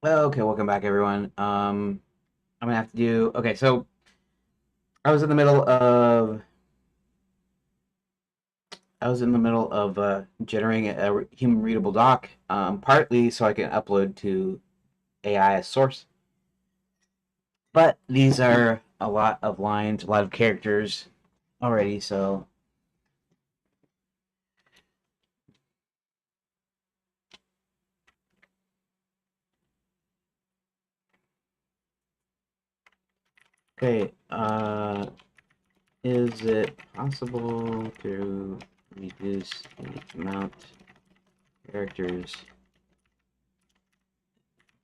Okay, welcome back, everyone. I'm gonna have to do. Okay, so I was in the middle of generating a human readable doc, partly so I can upload to AI as source. But these are a lot of lines, a lot of characters already. So okay, is it possible to reduce the amount of characters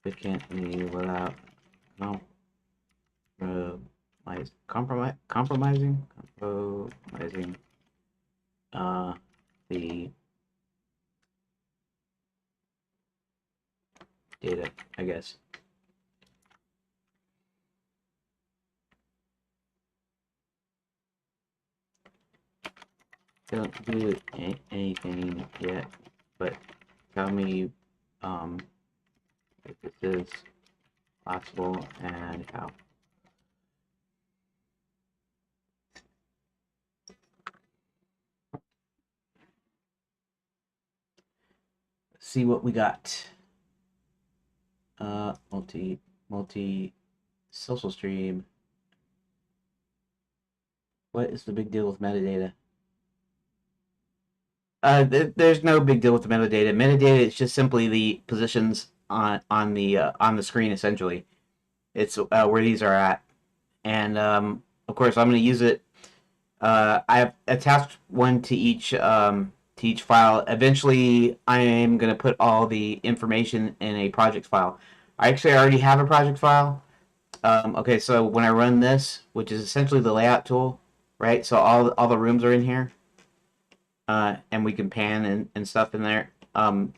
efficiently without no compromising uh, the data, I guess. Don't do anything yet, but tell me um, if this is possible and how. Let's see what we got. Multi social stream. What is the big deal with metadata? There's no big deal with the metadata. Metadata is just simply the positions on the screen. Essentially, it's where these are at, and of course, I'm going to use it. I've attached one to each file. Eventually, I am going to put all the information in a project file. I actually already have a project file. Okay, so when I run this, which is essentially the layout tool, right? So all the rooms are in here, and we can pan and stuff in there. No.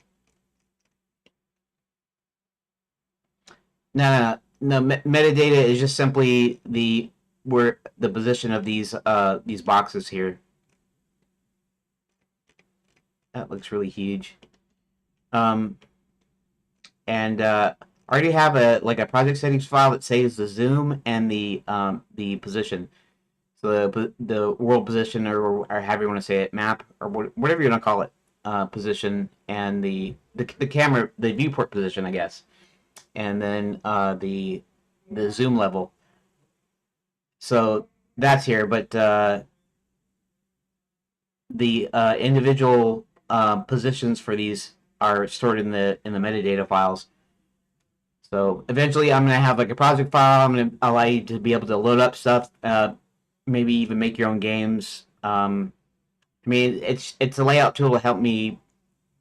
Metadata is just simply the where the position of these boxes here. That looks really huge. Um, and I already have a project settings file that saves the zoom and the position. So the world position or however you want to say it, map or whatever you want to call it, position and the camera the viewport position, I guess, and then the zoom level. So that's here, but the individual positions for these are stored in the metadata files. So eventually, I'm gonna have like a project file. I'm gonna allow you to be able to load up stuff, maybe even make your own games. I mean, it's a layout tool to help me,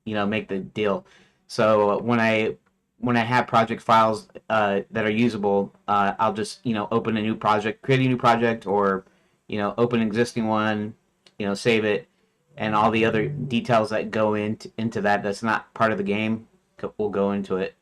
make the deal. So when I have project files that are usable, I'll just open a new project, create a new project, or open an existing one, save it, and all the other details that go into that that's not part of the game will go into it.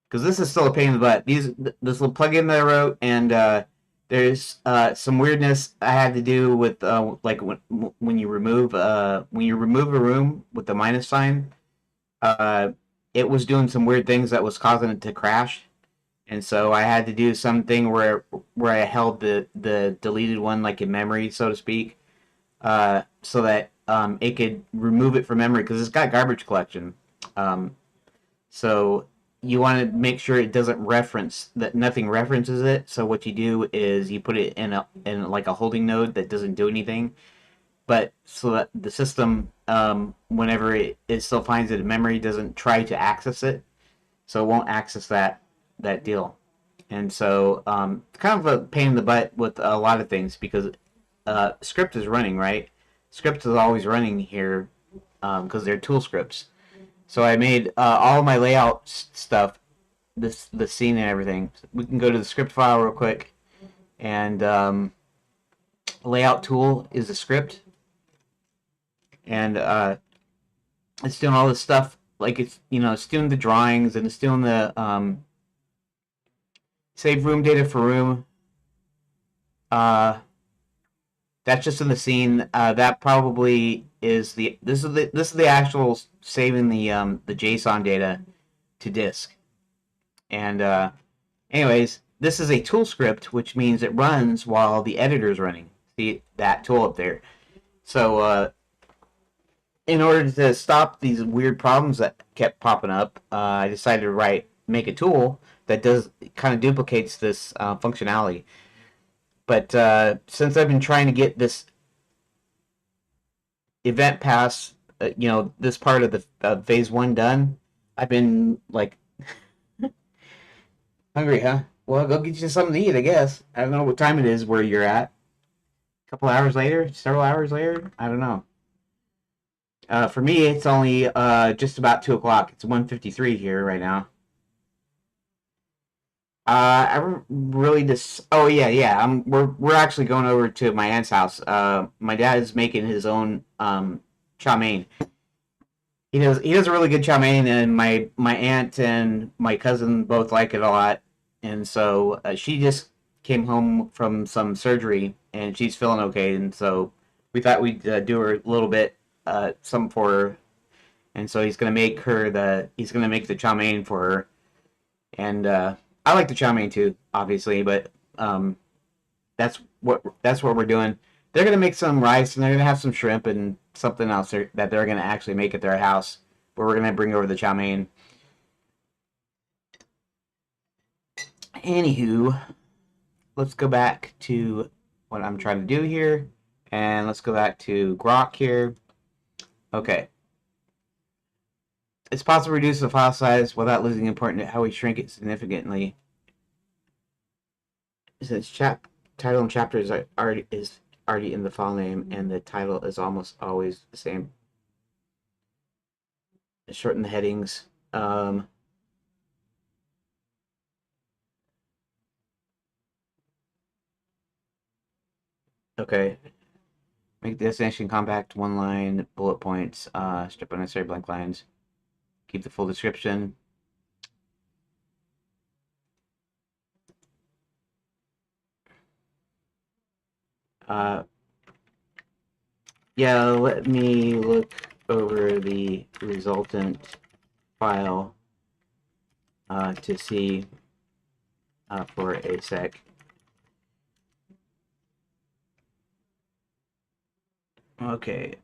Because this is still a pain in the butt. This little plugin that I wrote, and there's some weirdness I had to do with like when you remove a room with the minus sign, uh, it was doing some weird things that was causing it to crash, and so I had to do something where I held the deleted one like in memory, so to speak, so that it could remove it from memory because it's got garbage collection. Um, so you want to make sure it doesn't reference that nothing references it. So what you do is you put it in like a holding node that doesn't do anything, but so that the system, whenever it still finds it in memory, doesn't try to access it. So it won't access that deal. And so it's kind of a pain in the butt with a lot of things because script is running, right? Script is always running here because they're tool scripts. So I made all of my layout stuff, the scene and everything. We can go to the script file real quick, and layout tool is the script, and it's doing all this stuff. Like it's doing the drawings and it's doing the save room data for room. Uh, that's just in the scene. That probably is the this is the actual saving the JSON data to disk. And anyways, this is a tool script, which means it runs while the editor is running. See that tool up there. So in order to stop these weird problems that kept popping up, I decided to make a tool that does kind of duplicates this functionality. But since I've been trying to get this event pass, this part of the phase one done, I've been like hungry, huh? Well, go get you something to eat, I guess. I don't know what time it is where you're at. A couple hours later, several hours later, I don't know. For me, it's only just about 2 o'clock. It's 1:53 here right now. I really just. Oh yeah, yeah. We're actually going over to my aunt's house. My dad is making his own chow mein. He does a really good chow mein, and my aunt and my cousin both like it a lot. And so she just came home from some surgery, and she's feeling okay. And so we thought we'd do her a little bit, some for her. And so he's gonna make the chow mein for her. And I like the chow mein too, obviously, but that's what we're doing. They're gonna make some rice, and they're gonna have some shrimp and something else that they're gonna actually make at their house, where we're gonna bring over the chow mein. Anywho, let's go back to what I'm trying to do here, and let's go back to Grok here. Okay. It's possible to reduce the file size without losing important how we shrink it significantly. Since title and chapter is already in the file name, and the title is almost always the same. Shorten the headings. Okay. Make the destination compact, one line, bullet points, strip unnecessary blank lines. Keep the full description. Yeah, let me look over the resultant file to see for a sec. Okay,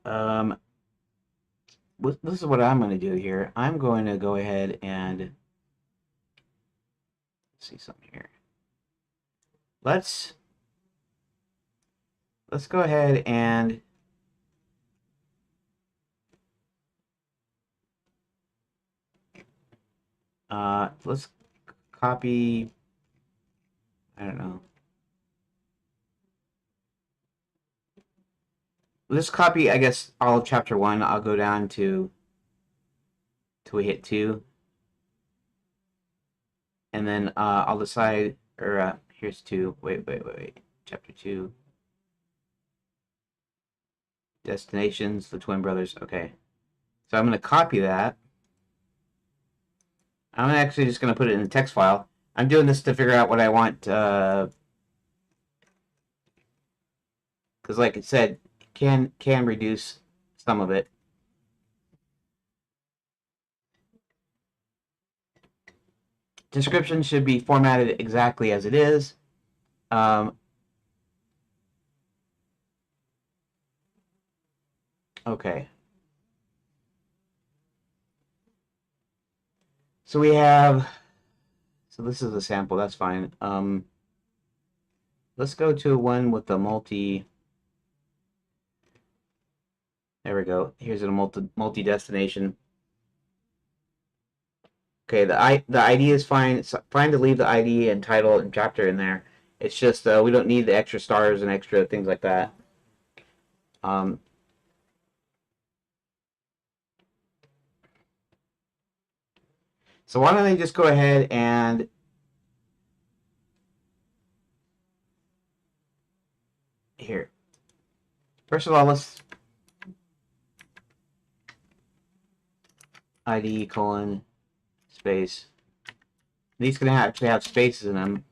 this is what I'm going to do here. I'm going to go ahead and see something here. Let's go ahead and let's copy. I don't know. Let's copy, I guess, all of chapter 1. I'll go down to till we hit 2, and then I'll decide. Or here's 2. Wait. Chapter 2. Destinations, the twin brothers. Okay, so I'm going to copy that. I'm actually just going to put it in the text file. I'm doing this to figure out what I want, because like I said, can reduce some of it. Description should be formatted exactly as it is. Okay. So we have. So this is a sample. That's fine. Let's go to one with the multi. There we go. Here's a multi destination. Okay, the ID is fine. It's fine to leave the ID and title and chapter in there. It's just we don't need the extra stars and extra things like that. So why don't I just go ahead and here. First of all, let's ID colon space. These can actually have spaces in them.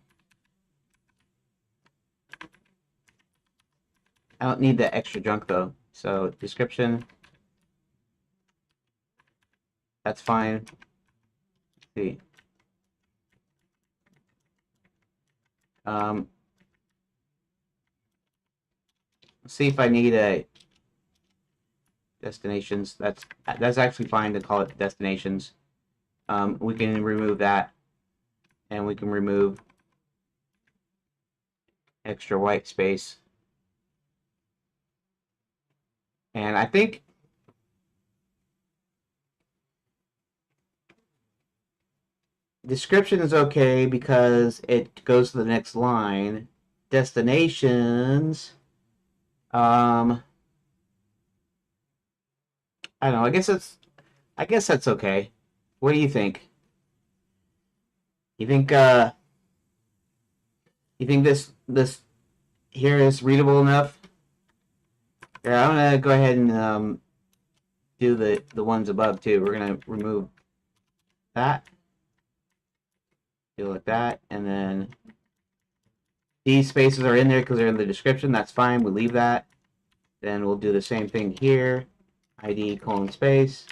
I don't need that extra junk though. So description. That's fine. Let's see. Um, let's see if I need a destinations. That's actually fine to call it destinations. We can remove that, and we can remove extra white space. And I think description is okay because it goes to the next line. Destinations. I don't know. I guess that's okay. What do you think? You think this here is readable enough? Here, I'm gonna go ahead and do the ones above too. We're gonna remove that, do like that, and then these spaces are in there because they're in the description. That's fine. We leave that. Then we'll do the same thing here. ID colon space.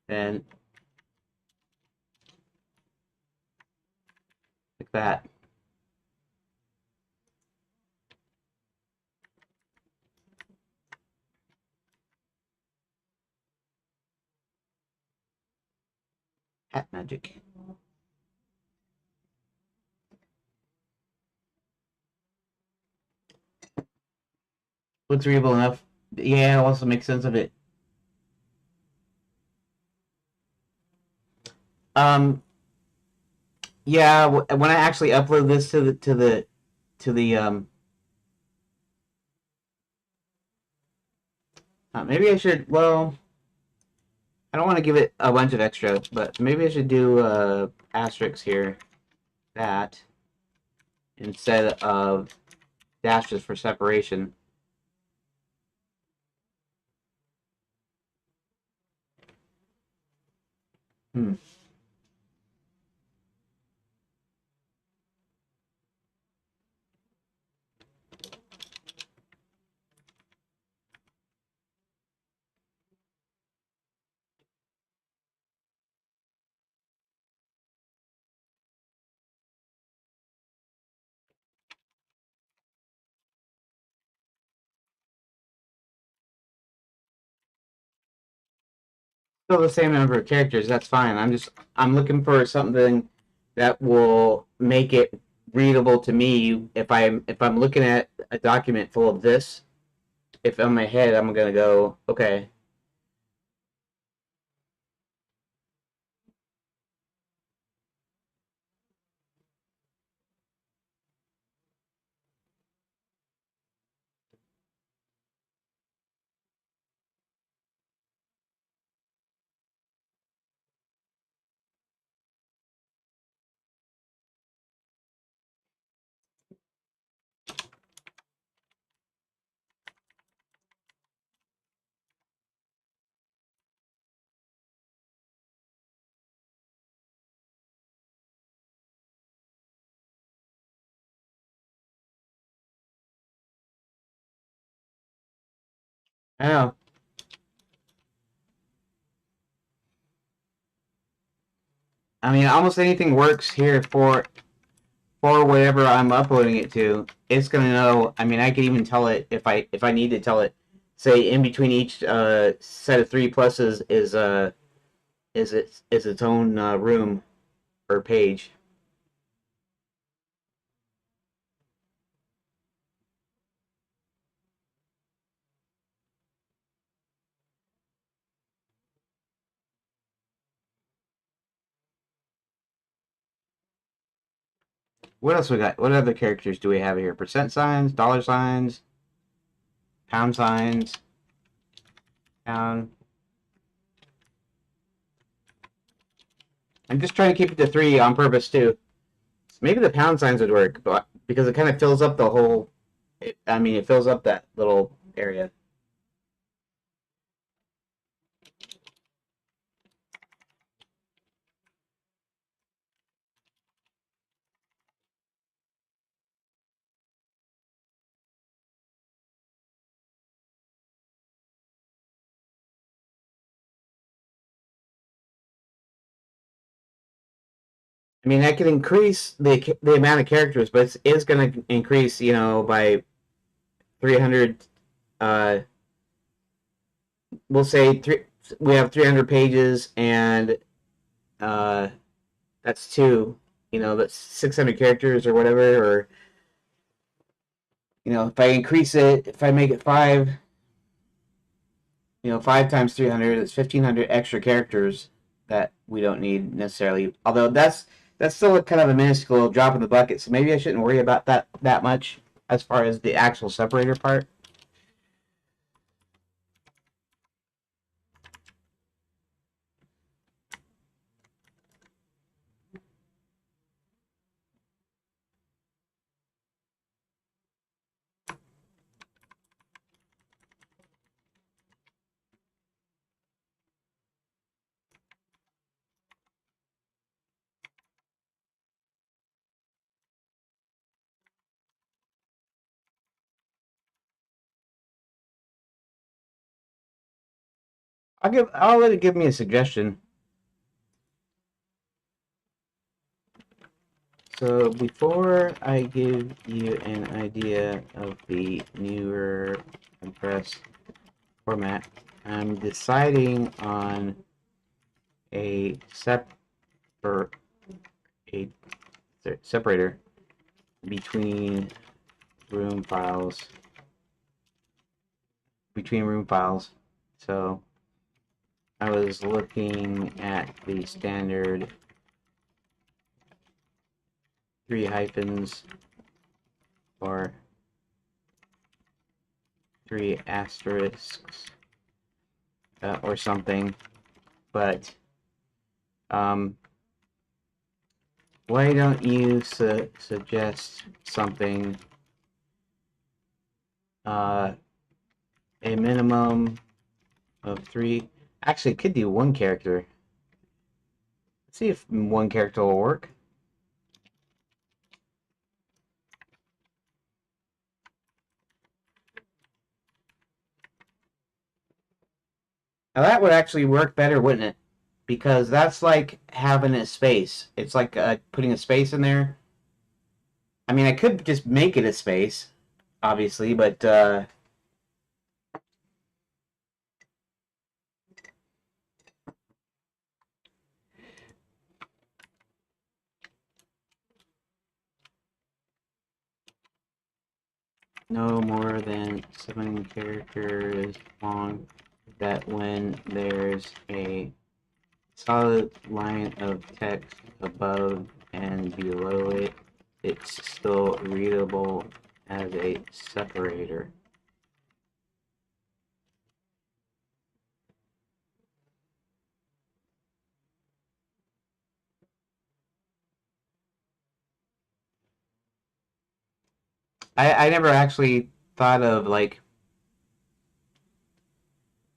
Then like that. Hat magic. Looks readable enough. Yeah, it also makes sense of it. Um, yeah, when I actually upload this to the maybe I should. Well, I don't want to give it a bunch of extra, but maybe I should do asterisks here. That instead of dashes for separation. Hmm. Still the same number of characters. That's fine. I'm looking for something that will make it readable to me. If I'm looking at a document full of this, if in my head I'm gonna go, okay, I know. I mean, almost anything works here for whatever I'm uploading it to. It's gonna know. I mean, I could even tell it if I need to tell it. Say in between each set of three pluses is its own room or page. What else we got? What other characters do we have here? Percent signs, dollar signs, pound signs, pound. I'm just trying to keep it to three on purpose too. Maybe the pound signs would work, but because it kind of fills up the whole. I mean, it fills up that little area. I mean, I can increase the amount of characters, but it's going to increase, you know, by 300. Uh, we'll say we have 300 pages, and uh, that's two. You know, that's 600 characters or whatever. Or you know, if I increase it, if I make it five, you know, 5 times 300, it's 1,500 extra characters that we don't need necessarily. Although that's still a kind of a minuscule drop in the bucket, so maybe I shouldn't worry about that much as far as the actual separator part. I'll let it give me a suggestion. So before I give you an idea of the newer Impress format, I'm deciding on a or a separator between room files room files. So I was looking at the standard 3 hyphens or 3 asterisks or something, but why don't you suggest something, a minimum of 3? Actually, it could do 1 character. Let's see if 1 character will work. Now that would actually work better, wouldn't it? Because that's like having a space. It's like putting a space in there. I mean, I could just make it a space, obviously, but no more than 7 characters long. That when there's a solid line of text above and below it, it's still readable as a separator. I never actually thought of like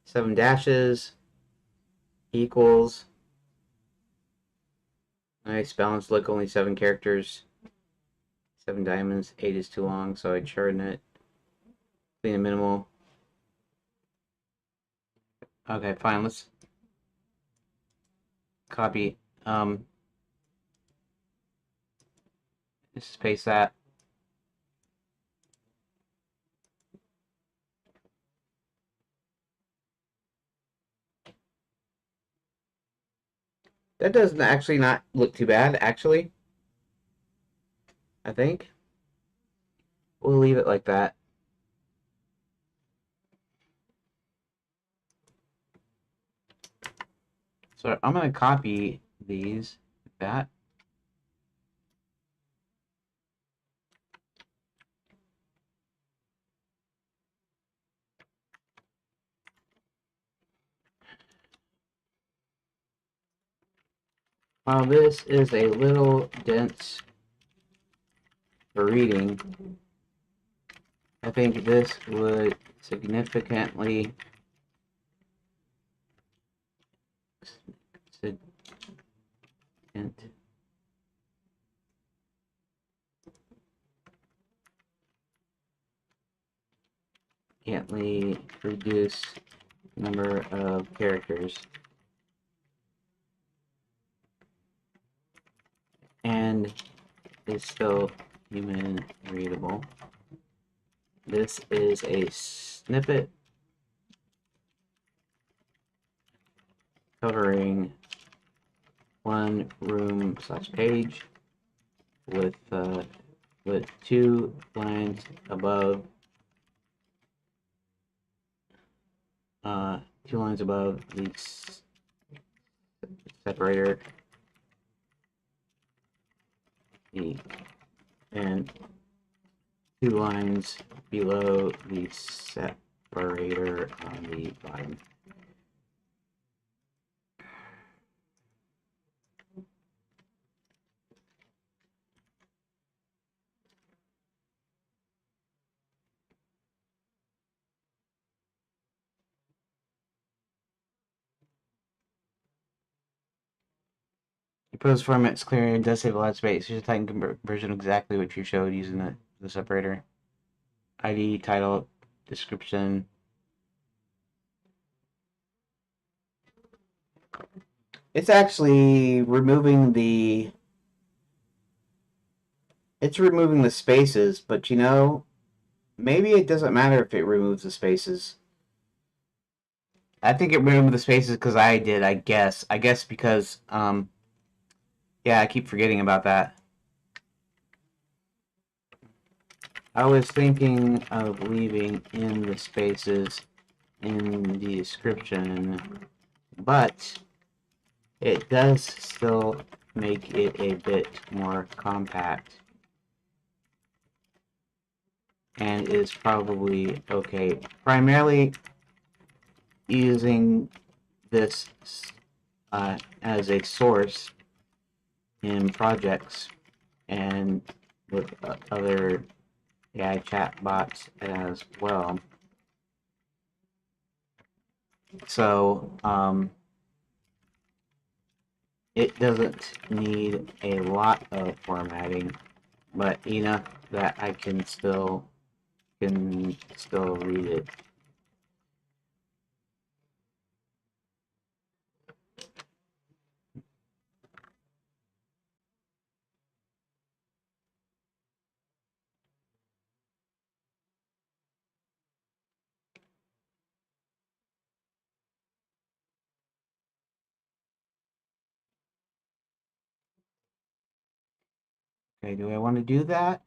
7 dashes equals nice balanced look, only 7 characters, 7 diamonds, 8 is too long, so I shorten it, clean and minimal. Okay, fine, let's copy, just paste that. That does actually not look too bad, actually, I think. We'll leave it like that. So I'm going to copy these like that. While this is a little dense for reading, I think this would significantly reduce number of characters. and is still human readable. This is a snippet covering one room / page with 2 lines above 2 lines above the separator and 2 lines below the separator on the bottom. The proposed format's clear and does save a lot of space. Here's a Titan conversion exactly what you showed using the separator. ID, title, description. It's actually removing the spaces, but you know, maybe it doesn't matter if it removes the spaces. I think it removed the spaces because I did, I guess. I guess because yeah, I keep forgetting about that. I was thinking of leaving in the spaces in the description, but it does still make it a bit more compact and is probably okay. Primarily using this as a source in projects and with other AI chat bots as well. So it doesn't need a lot of formatting, but enough that I can still read it. Okay, do I want to do that?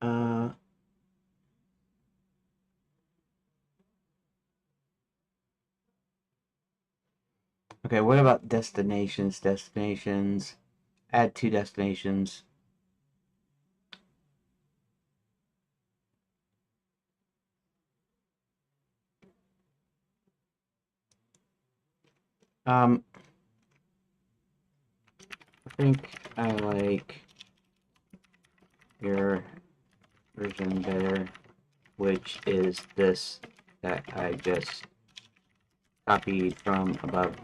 Uh, okay, what about destinations? Destinations. Add 2 destinations. I think I like your version better, which is this that I just copied from above.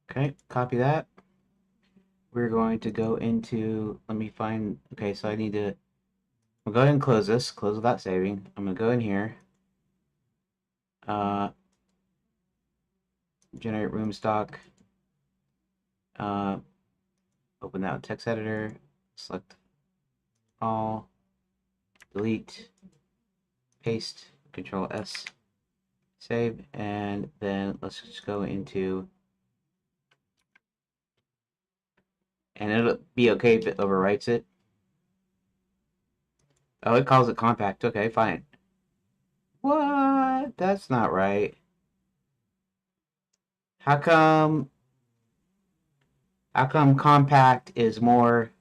Okay, copy that. We're going to go into, let me find, okay, so I need to, we'll go ahead and close this, close without saving. I'm going to go in here, generate room stock, open that text editor, select all, delete, paste, Control S, save, and then let's just go into, and it'll be okay if it overwrites it. Oh, it calls it compact. Okay, fine. What? That's not right. How come compact is more?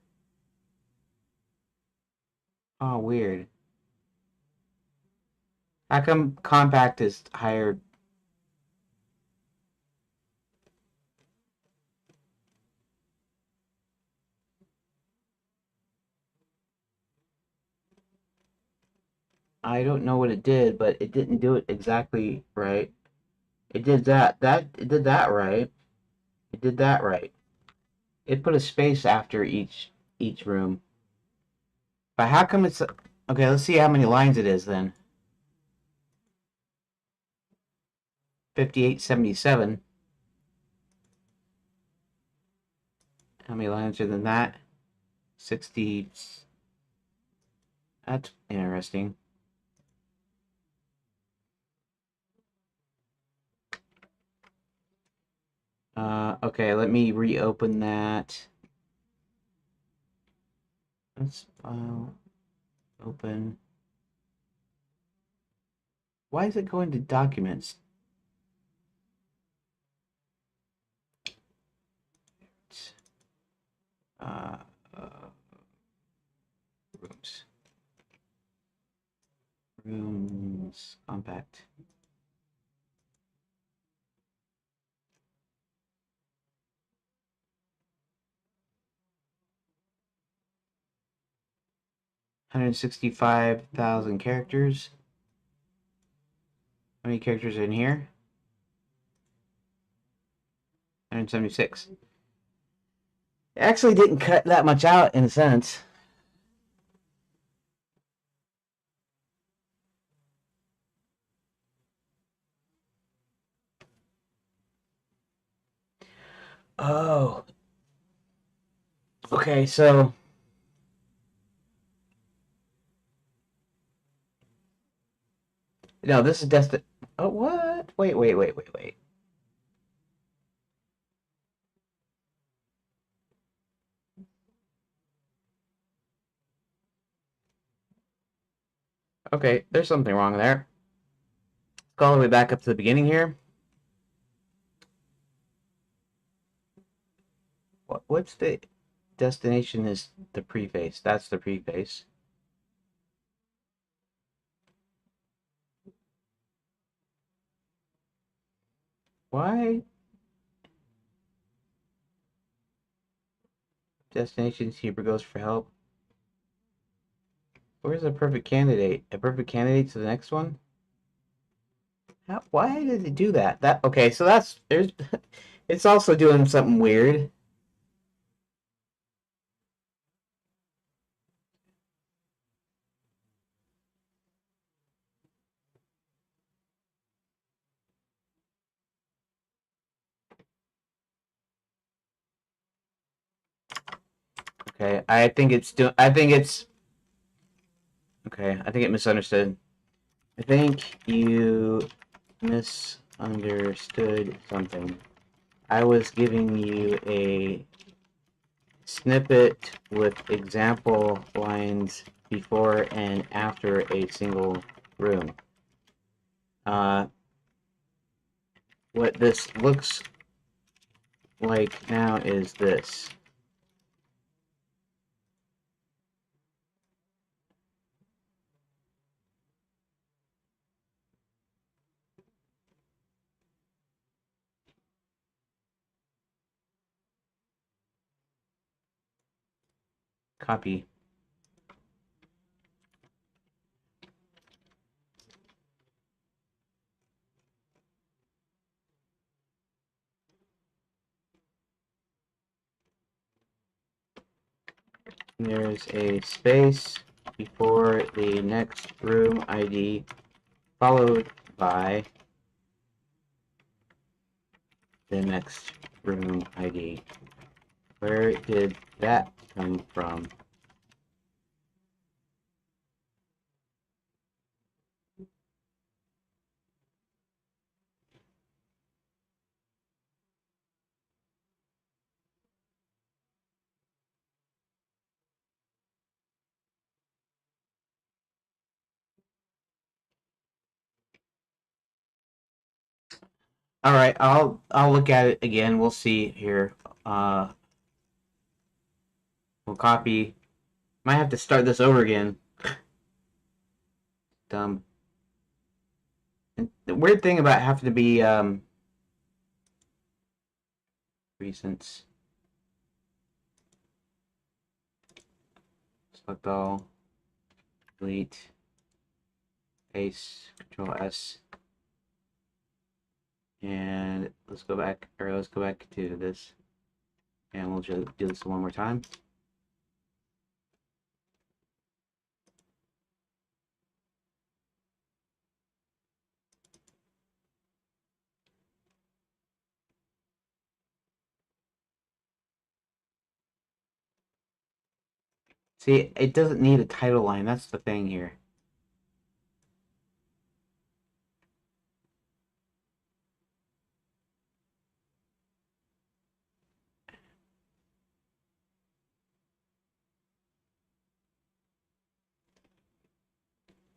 Oh, weird. How come compact is higher? I don't know what it did, but it didn't do it exactly right. It did that. It did that right. It did that right. It put a space after each room. But how come it's okay? Let's see how many lines it is then. 5877. How many lines are than that? 60. That's interesting. Okay, let me reopen that. Let's file open. Why is it going to documents? Uh, uh, rooms. Rooms. Compact. $165,000 characters. How many characters are in here? 176. It actually didn't cut that much out in a sense. Oh. Okay, so no, this is Destin. Oh, what? Wait. Okay, there's something wrong there. Go all the way back up to the beginning here. What's the destination? Is the preface? That's the preface. Why? Destination Hebrew goes for help. Where's a perfect candidate? A perfect candidate to the next one? Why did it do that? Okay, so that's there's it's also doing something weird. Okay, I think it's doing okay, I think it misunderstood. I think you misunderstood something. I was giving you a snippet with example lines before and after a single room. What this looks like now is this. Copy. There's a space before the next room ID, followed by the next room ID. Where did that come from? All right, I'll look at it again. We'll see here. We'll copy. Might have to start this over again. Dumb. And the weird thing about having to be recents. Select all. Delete. paste, Control S, and let's go back to this, and we'll just do this one more time. See, it doesn't need a title line. That's the thing here.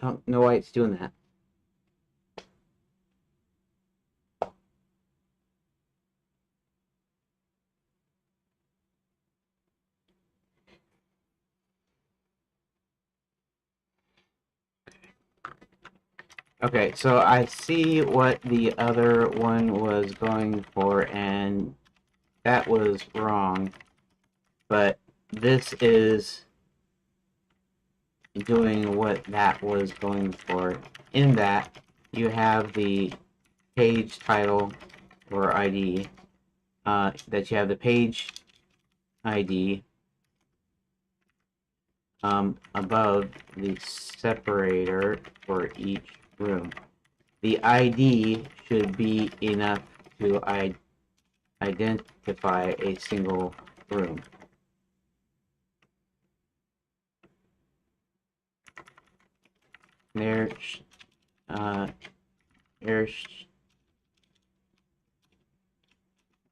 I don't know why it's doing that. Okay, so I see what the other one was going for, and that was wrong. But this is doing what that was going for. In that, you have the page title or ID, that you have the page ID above the separator for each room. The ID should be enough to identify a single room. There's, there's,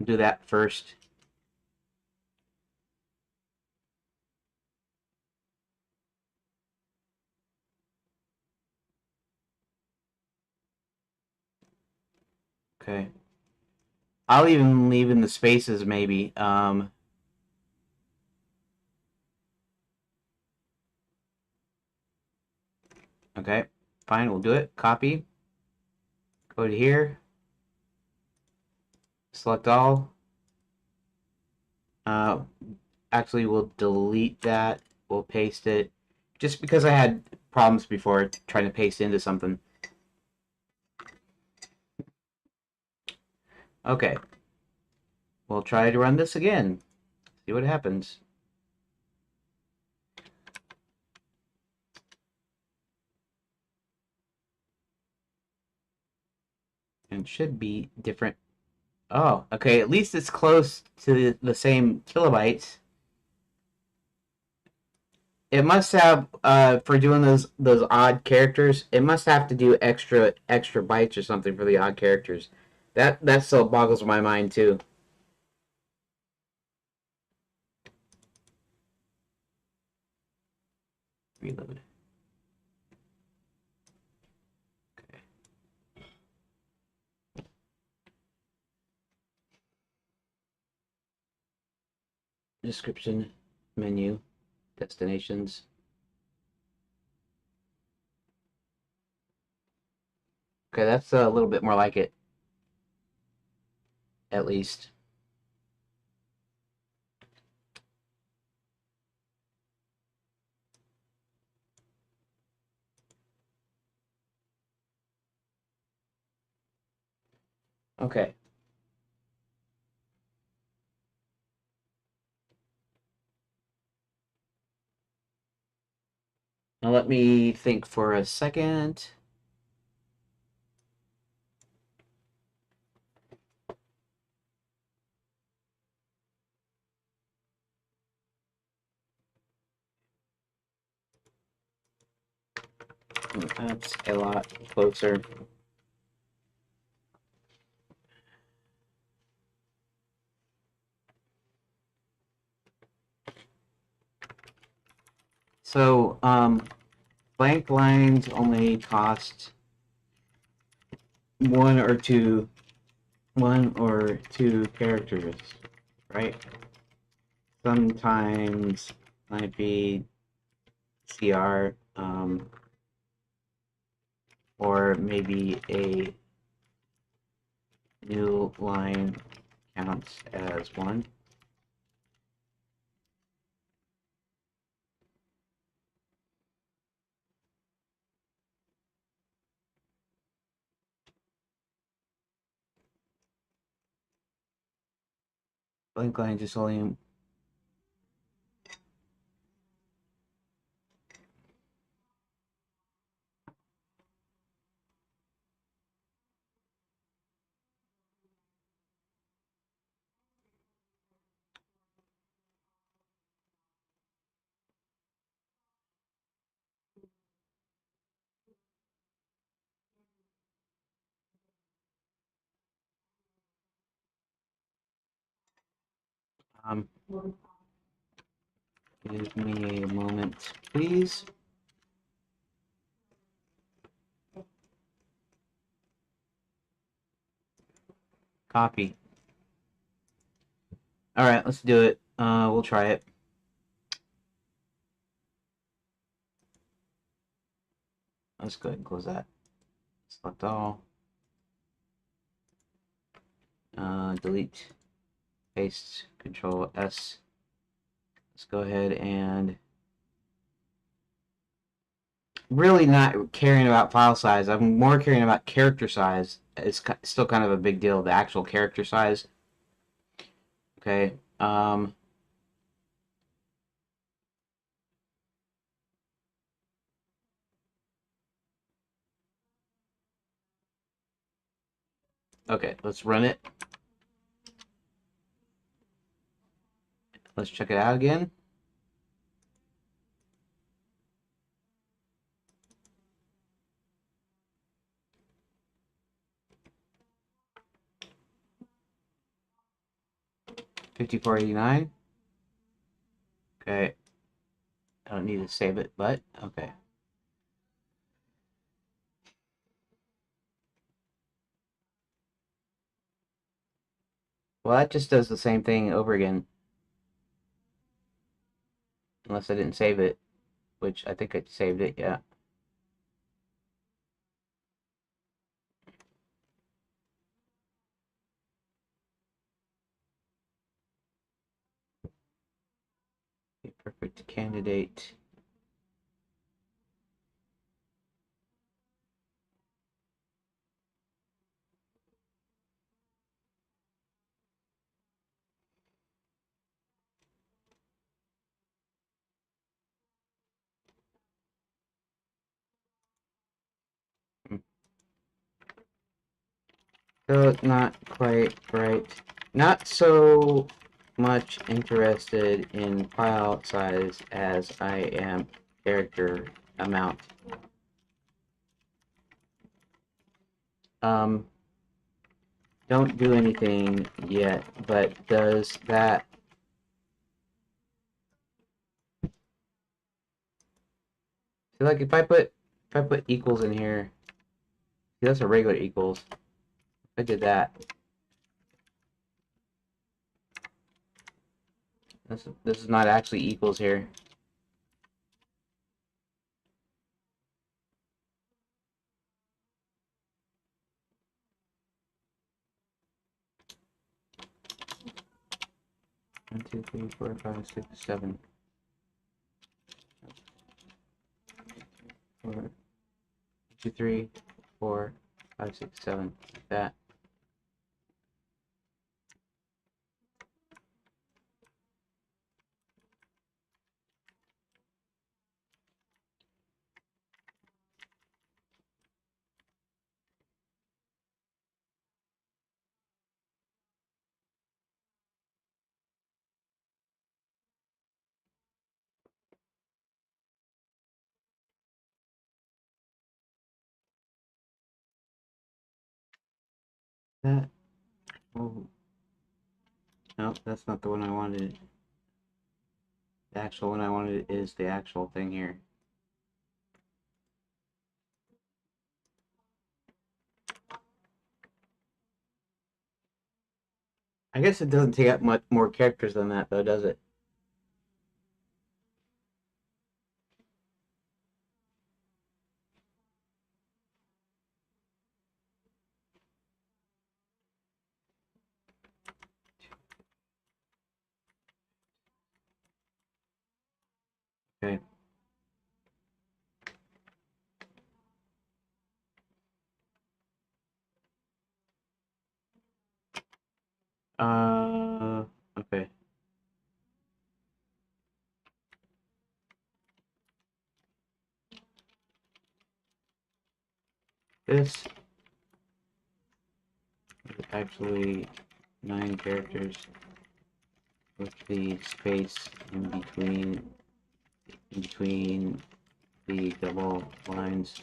do that first. Okay. I'll even leave in the spaces maybe. Okay, fine, we'll do it. Copy. Go to here. Select all. Actually, we'll delete that. We'll paste it. Just because I had problems before trying to paste into something. Okay. We'll try to run this again. See what happens. And it should be different. Oh, okay. At least it's close to the same kilobytes. It must have, for doing those odd characters, it must have to do extra bytes or something for the odd characters. That still boggles my mind too. Reload. Okay. Description, menu, destinations. Okay, that's a little bit more like it, at least. Okay. Now let me think for a second. That's a lot closer. So, blank lines only cost one or two characters, right? Sometimes might be CR, or maybe a new line counts as one. Blank line just only. Give me a moment, please. Copy. All right, let's do it. We'll try it. Let's go ahead and close that. Select all. Delete. Paste. Control S. Let's go ahead and really not caring about file size. I'm more caring about character size. It's still kind of a big deal, the actual character size. Okay. Okay, let's run it. Let's check it out again. $54.89. Okay. I don't need to save it, but okay. Well, that just does the same thing over again. Unless I didn't save it, which I think I saved it, yeah. A perfect candidate. So not quite right. Not so much interested in file size as I am character amount. Don't do anything yet, but does that... So like if I put equals in here, see, that's a regular equals. If I did that, this is not actually equals here. One, two, three, four, five, six, seven. Four, two, three, four, five, six, seven. Like that. That. Oh, no, that's not the one I wanted. The actual one I wanted is the actual thing here. I guess it doesn't take up much more characters than that, though, does it? Okay. Okay. this. It's actually 9 characters with the space in between the double lines.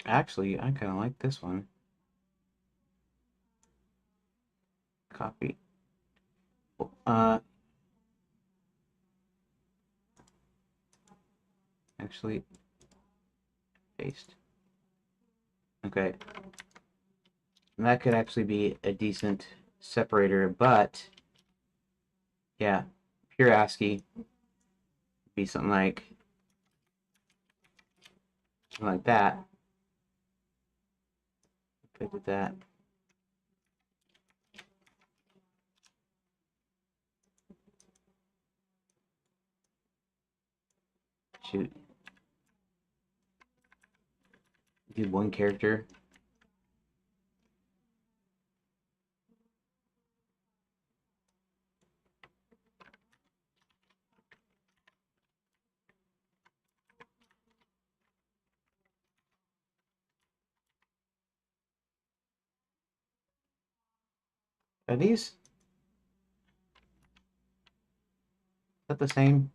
Actually, I kind of like this one. Copy. Uh, actually, paste. Okay. And that could actually be a decent separator, but yeah, pure ASCII would be something like that. If I did that. Shoot. Do one character. Are these? Is that the same?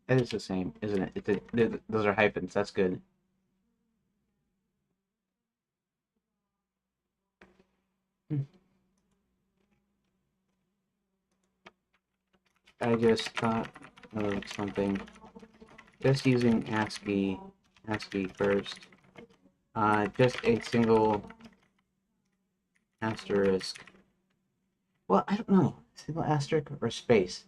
That is the same, isn't it? Those are hyphens. That's good. I just thought of something. Just using ASCII first. Just a single asterisk. Well, I don't know. Single asterisk or space?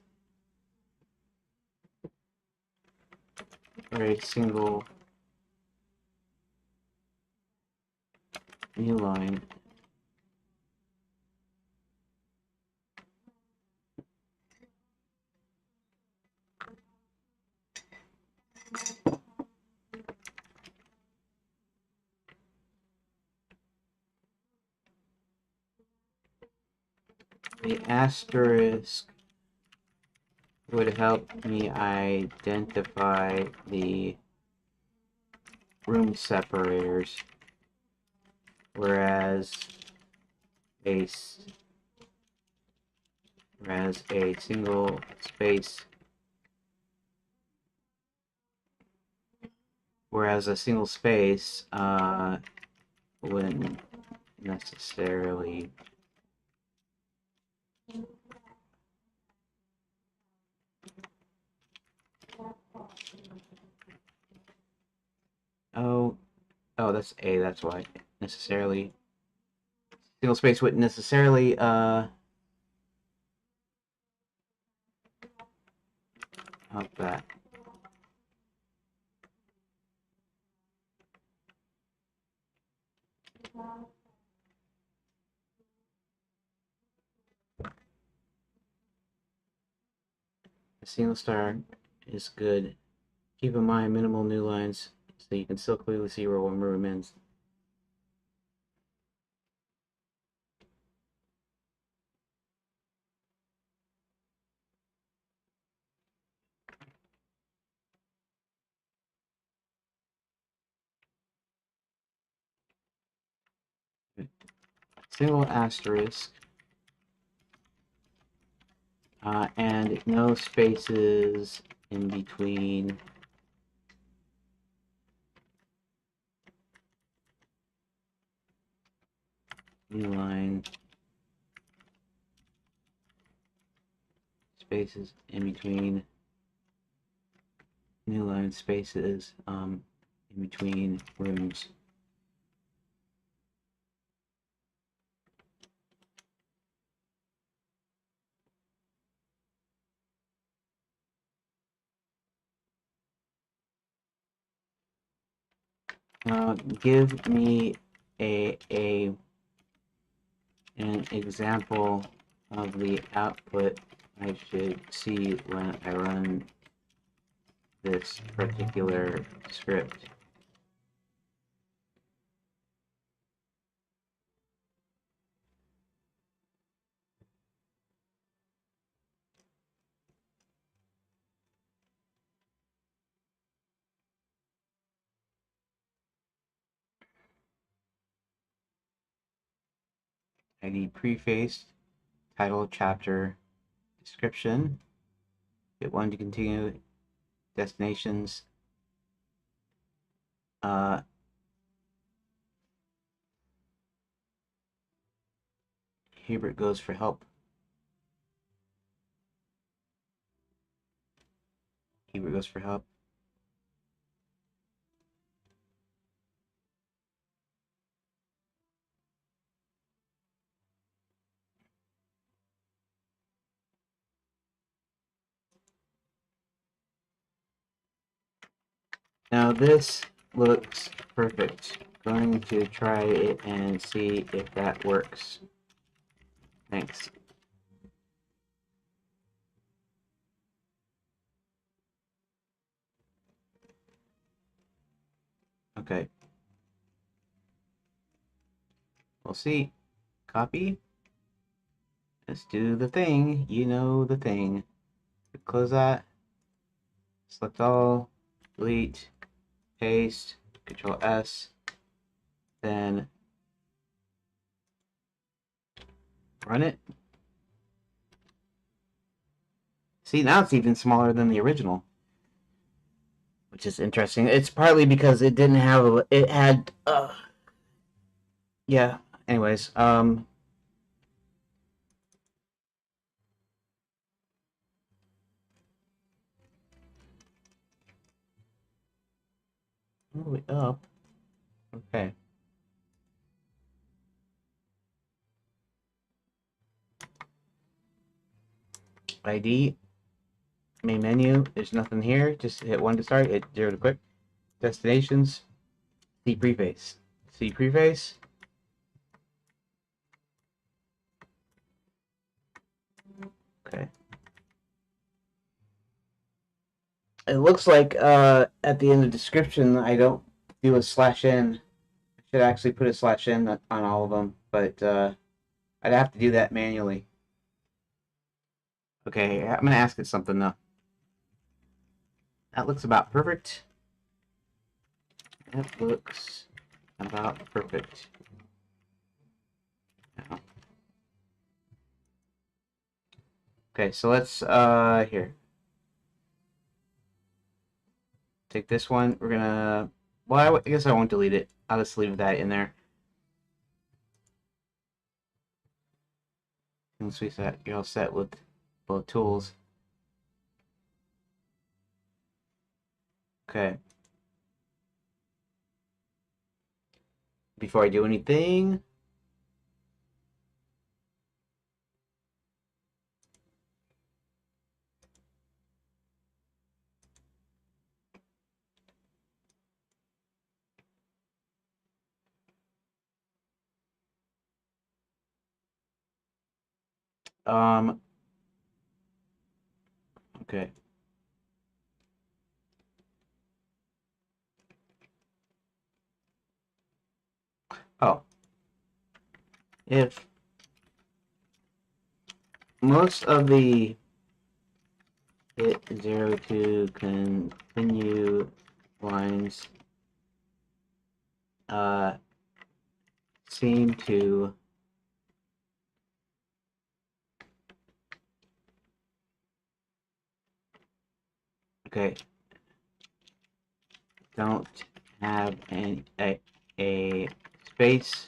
Or a single new line. The asterisk would help me identify the room separators, whereas a single space wouldn't necessarily. Oh, that's A. That's why necessarily single space wouldn't necessarily help that. A single star is good. Keep in mind minimal new lines so you can still clearly see where one room ends. Single asterisk and no spaces in between new line, spaces in between new line, spaces in between rooms. Give me an example of the output I should see when I run this particular script. ID preface, title, chapter, description. Hit 1 to continue. Destinations. Hubert goes for help. Hubert goes for help. Now this looks perfect. Going to try it and see if that works. Thanks. Okay. We'll see. Copy. Let's do the thing. You know the thing. Close that. Select all. Delete. Paste. Control S. Then run it. See, now it's even smaller than the original, which is interesting. It's partly because it didn't have it had yeah. Anyways, all the way up. Okay. ID, main menu, there's nothing here. Just hit 1 to start, hit 0 to quit. Destinations, see preface. See preface. Okay. It looks like at the end of the description, I don't do a /n. I should actually put a /n on all of them, but I'd have to do that manually. Okay, I'm gonna ask it something though. That looks about perfect. That looks about perfect. Now. Okay, so let's here. Take this one. We're gonna. Well, I guess I won't delete it. I'll just leave that in there. Once we set, you're all set with both tools. Okay. Before I do anything, okay. Oh, if most of the hit 0 to continue lines seem to okay, don't have a space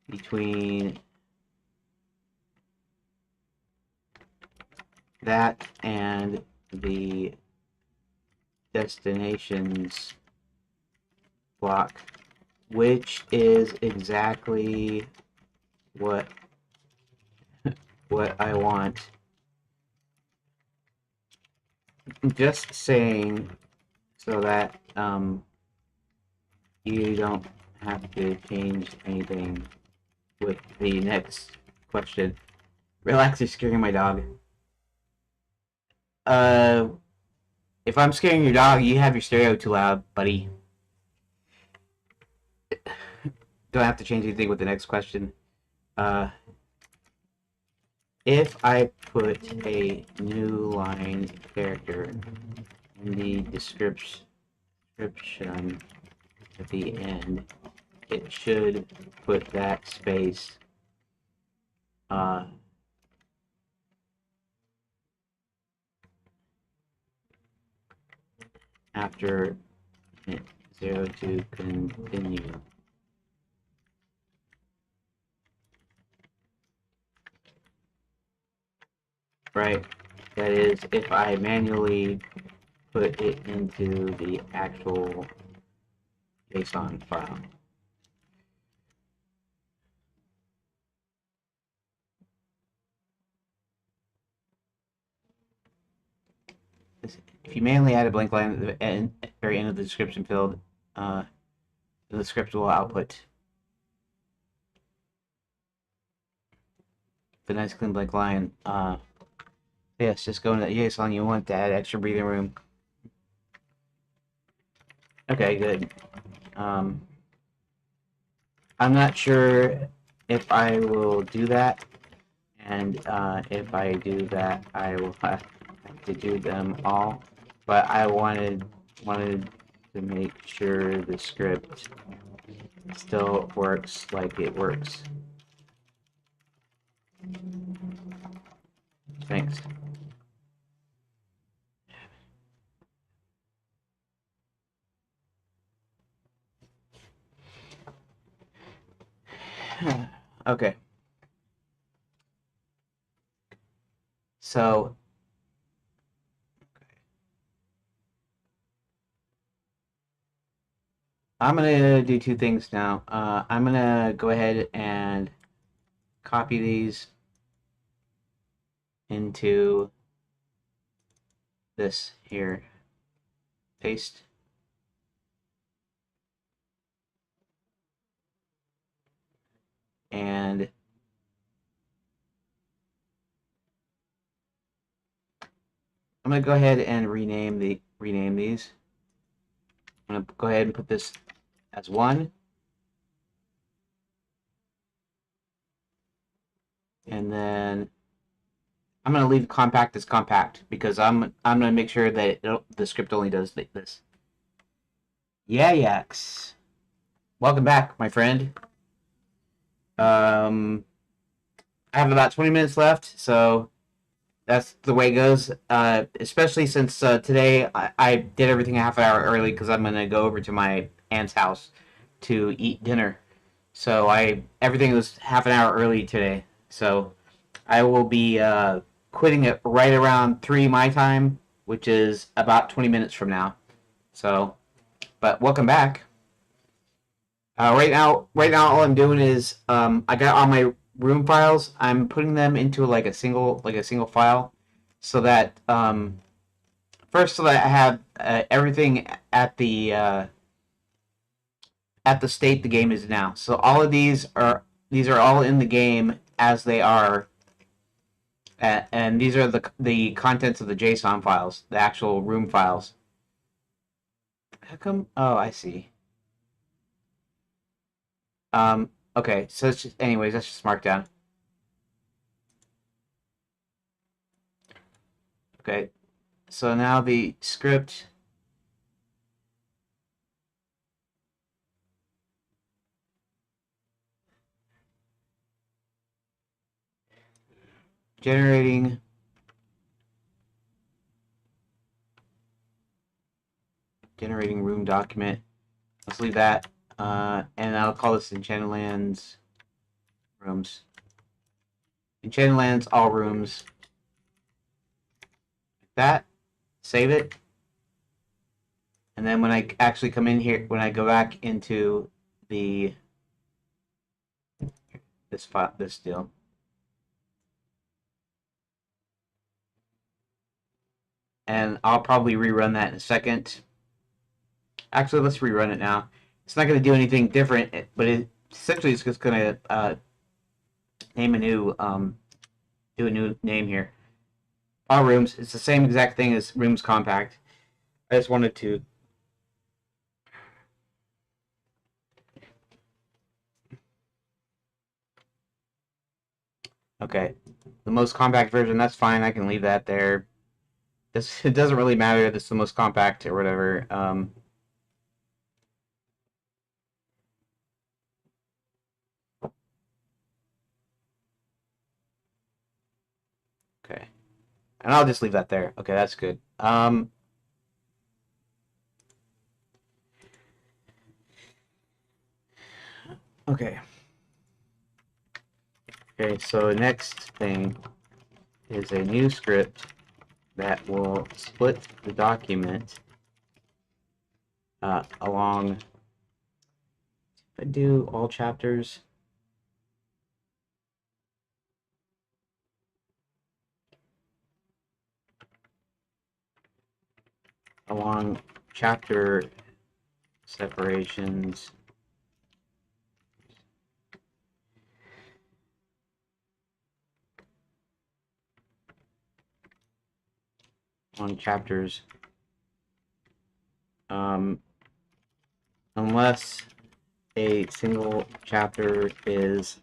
between that and the destinations block, which is exactly what I want. Just saying so that you don't have to change anything with the next question. Relax, you're scaring my dog. if I'm scaring your dog, you have your stereo too loud, buddy. Don't have to change anything with the next question. If I put a new line character in the description at the end, it should put that space after hit 0 to continue. Right, that is if I manually put it into the actual JSON file. If you manually add a blank line at the very end of the description field, the script will output the nice clean blank line. Yes, just go into that JSON you want to add extra breathing room. Okay, good. I'm not sure if I will do that, and if I do that, I will have to do them all. But I wanted to make sure the script still works like it works. Thanks. Okay. So I'm gonna do two things now. I'm gonna go ahead and copy these into this here. Paste. And I'm gonna go ahead and rename these. I'm gonna go ahead and put this as 1. And then I'm gonna leave compact as compact because I'm gonna make sure that the script only does this. Yeah, yaks. Welcome back, my friend. I have about 20 minutes left, so that's the way it goes. Especially since today I did everything a half an hour early because I'm gonna go over to my aunt's house to eat dinner. So everything was half an hour early today. So I will be quitting it right around 3 my time, which is about 20 minutes from now. So, but welcome back. Right now, all I'm doing is I got all my room files. I'm putting them into like a single file, so that first, so that I have everything at the state the game is now. So all of these are all in the game as they are, and these are the contents of the JSON files, the actual room files. How come? Oh, I see. Okay, so it's just, anyways, that's just marked down. Okay, so now the script. Generating room document. Let's leave that. And I'll call this Enchanted Lands rooms. Enchanted Lands, all rooms. Like that. Save it. And then when I actually come in here, when I go back into this file, this deal. And I'll probably rerun that in a second. Actually, let's rerun it now. It's not going to do anything different, but essentially it's just going to name a new, do a new name here. All rooms. It's the same exact thing as rooms compact. I just wanted to. Okay, the most compact version. That's fine. I can leave that there. It doesn't really matter if it's the most compact or whatever. Okay, and I'll just leave that there. Okay, that's good. Okay. Okay, so next thing is a new script that will split the document along. If I do all chapters, along chapter separations. On chapters, unless a single chapter is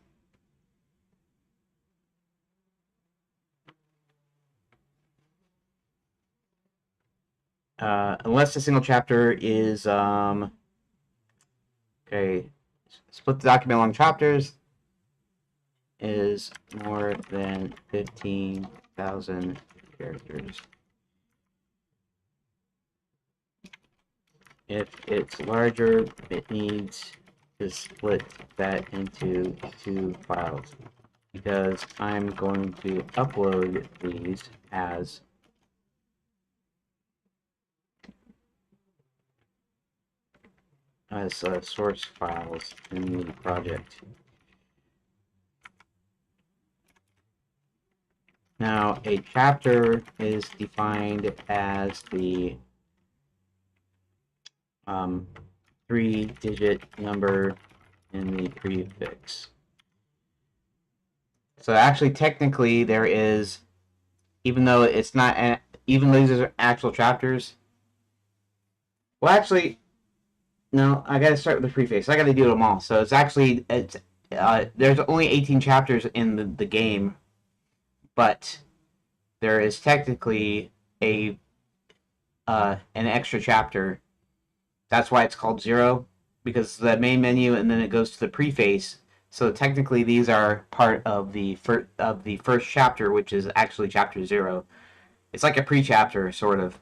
unless a single chapter is okay, split the document along chapters is more than 15,000 characters. If it's larger, it needs to split that into 2 files because I'm going to upload these as source files in the project. Now, a chapter is defined as the 3-digit number in the prefix. So actually, technically, there is, even though it's not, even though these are actual chapters. Well, actually, no, I got to start with the prefix. I got to do them all. So there's only 18 chapters in the game, but there is technically an extra chapter. That's why it's called 0, because the main menu and then it goes to the preface. So technically, these are part of the first chapter, which is actually chapter 0. It's like a pre-chapter, sort of,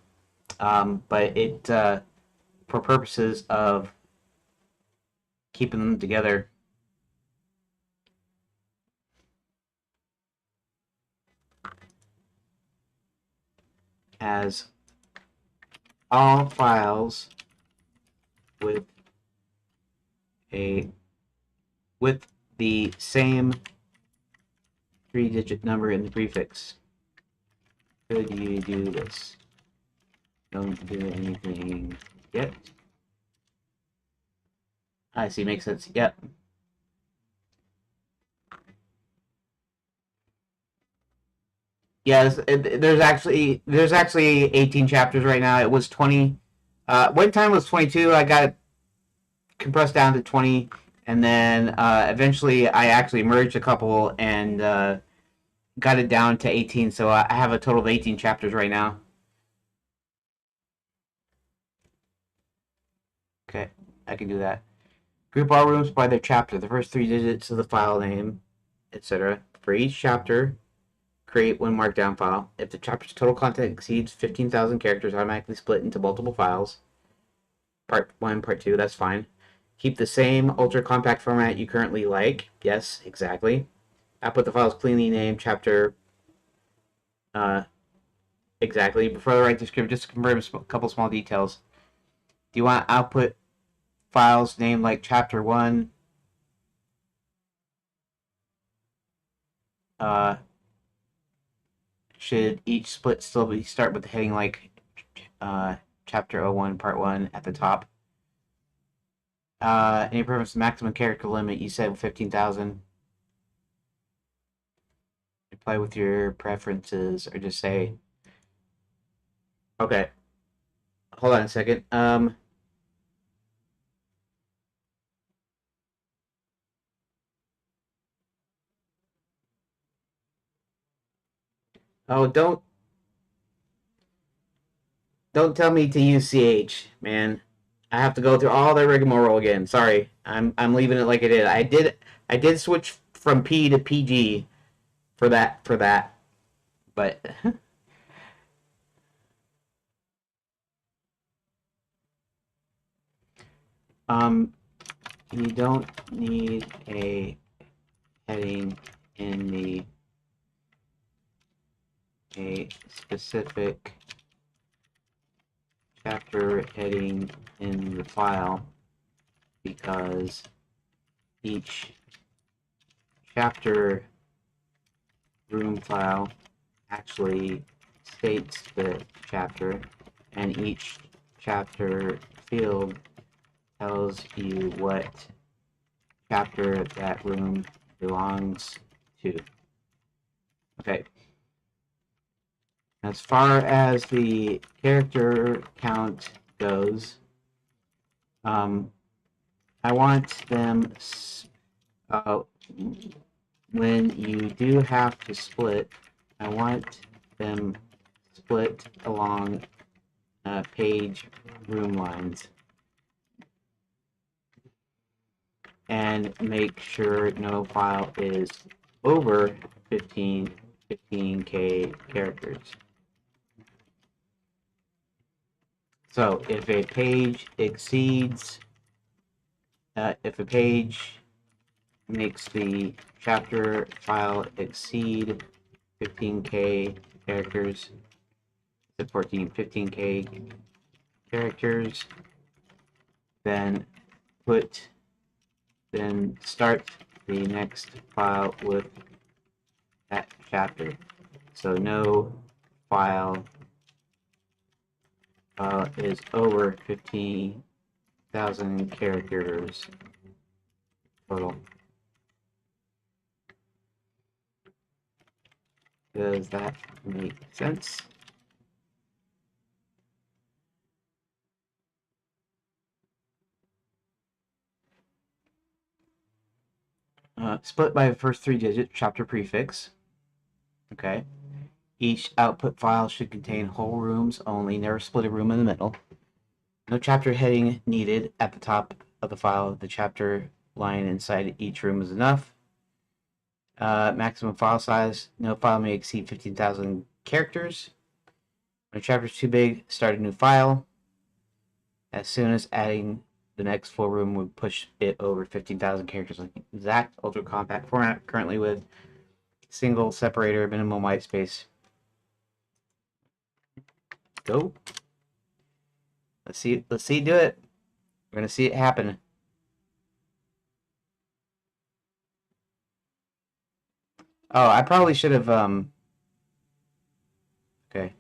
but it for purposes of keeping them together. As all files with the same 3-digit number in the prefix. Could you do this? Don't do anything yet. I see, makes sense. Yep. Yes, there's actually 18 chapters right now. It was 20. One time it was 22. I got it compressed down to 20, and then eventually I actually merged a couple and got it down to 18. So I have a total of 18 chapters right now. Okay, I can do that. Group all rooms by their chapter, the first 3 digits of the file name, etc. For each chapter, create one markdown file. If the chapter's total content exceeds 15,000 characters, automatically split into multiple files. Part 1, Part 2, that's fine. Keep the same ultra compact format you currently like. Yes, exactly. Output the files cleanly named chapter. Exactly. Before I write the script, just to confirm a couple small details. Do you want output files named like chapter 1? Should each split still be start with the heading like chapter 01 part 1 at the top? Any preference to maximum character limit? You said 15,000. Reply with your preferences, or just say Okay, hold on a second. Oh, don't tell me to use CH, man. I have to go through all the rigmarole again. Sorry, I'm leaving it like it is. I did switch from P to PG for that, but um, you don't need a heading in a specific chapter heading in the file because each chapter room file actually states the chapter, and each chapter field tells you what chapter that room belongs to. Okay. As far as the character count goes, um, I want them, uh, when you do have to split, I want them split along page room lines, and make sure no file is over 15K characters. So if a page exceeds, if a page makes the chapter file exceed 15K characters, the 15K characters, then start the next file with that chapter. So no file is over 15,000 characters total. Does that make sense? Split by the first 3-digit chapter prefix. Okay. Each output file should contain whole rooms only, never split a room in the middle. No chapter heading needed at the top of the file. The chapter line inside each room is enough. Maximum file size. No file may exceed 15,000 characters. When a chapter is too big, start a new file. As soon as adding the next full room would push it over 15,000 characters, like exact ultra compact format, currently with single separator, minimum white space. Go. Let's see it do it. We're gonna see it happen. Oh, I probably should have okay.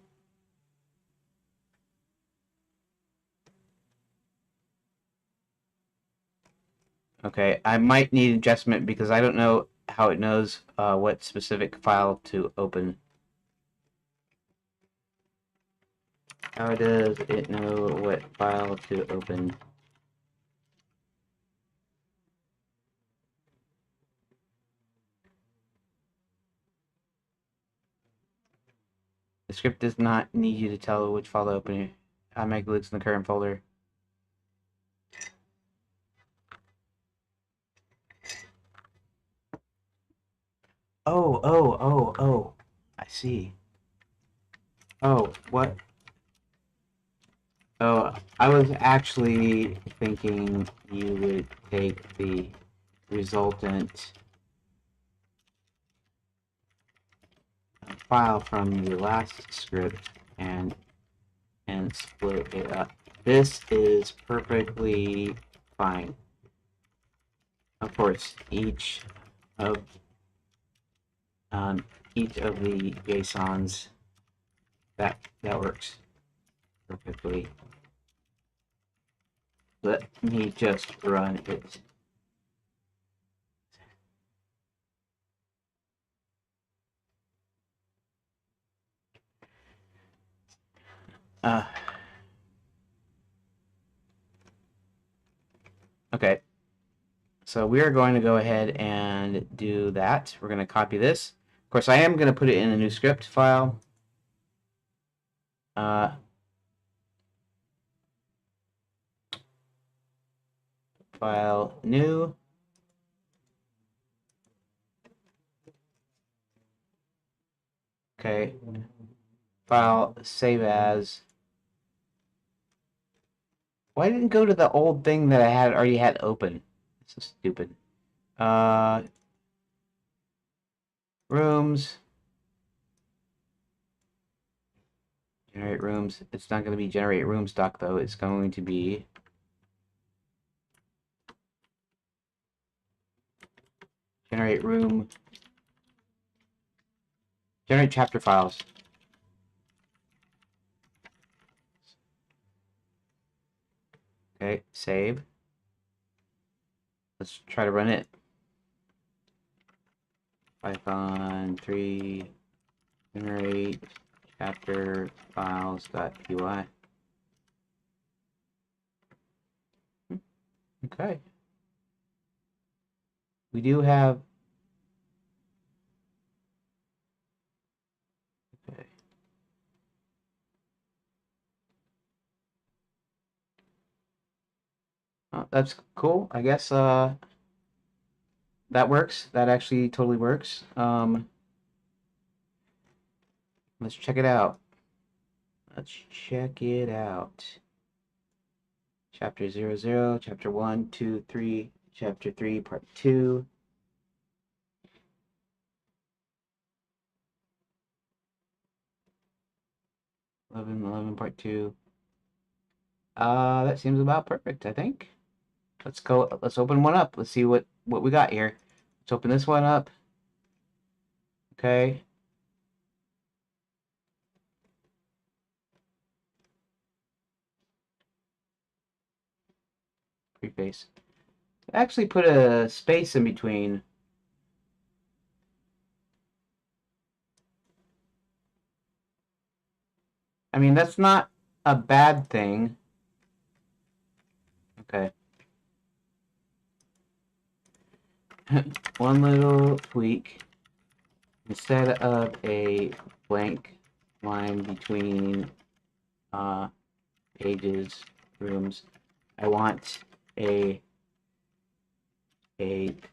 Okay, I might need adjustment because I don't know how it knows what specific file to open. How does it know what file to open? The script does not need you to tell which file to open. I make links in the current folder. Oh. I see. Oh, what? Oh, I was actually thinking you would take the resultant file from your last script and split it up. This is perfectly fine. Of course, of each of the JSONs that works perfectly. Let me just run it. Uh, okay. So we are going to go ahead and do that. We're going to copy this. Of course, I am going to put it in a new script file. File new. Okay. File save as. Why didn't it go to the old thing that I had already had open? This is stupid. Rooms. Generate rooms. It's not going to be generate room stock though. It's going to be generate room. Generate chapter files. Okay, save. Let's try to run it. Python 3 generate chapter files.py. Okay. We do have. Okay. Oh, that's cool. I guess that works. That actually totally works. Let's check it out. Let's check it out. Chapter 00, Chapter 1, 2, 3, Chapter 3, Part 2. Eleven, Part 2. That seems about perfect, I think. Let's go. Let's open one up. Let's see what we got here. Let's open this one up. Okay. Preface. Actually put a space in between. I mean, that's not a bad thing. Okay. One little tweak. Instead of a blank line between pages, rooms, I want a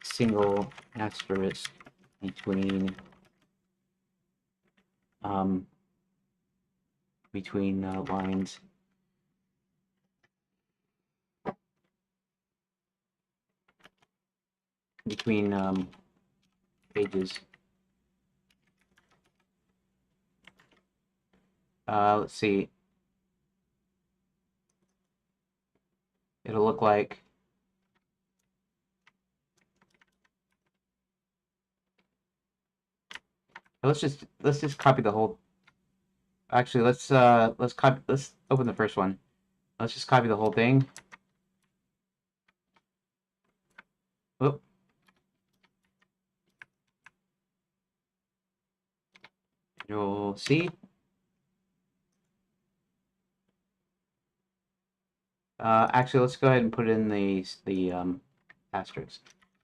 single asterisk between lines. Between pages. Let's see. It'll look like let's just copy the whole. Actually, let's open the first one. Let's just copy the whole thing. Oop. You'll see. Actually, let's go ahead and put in the asterisk.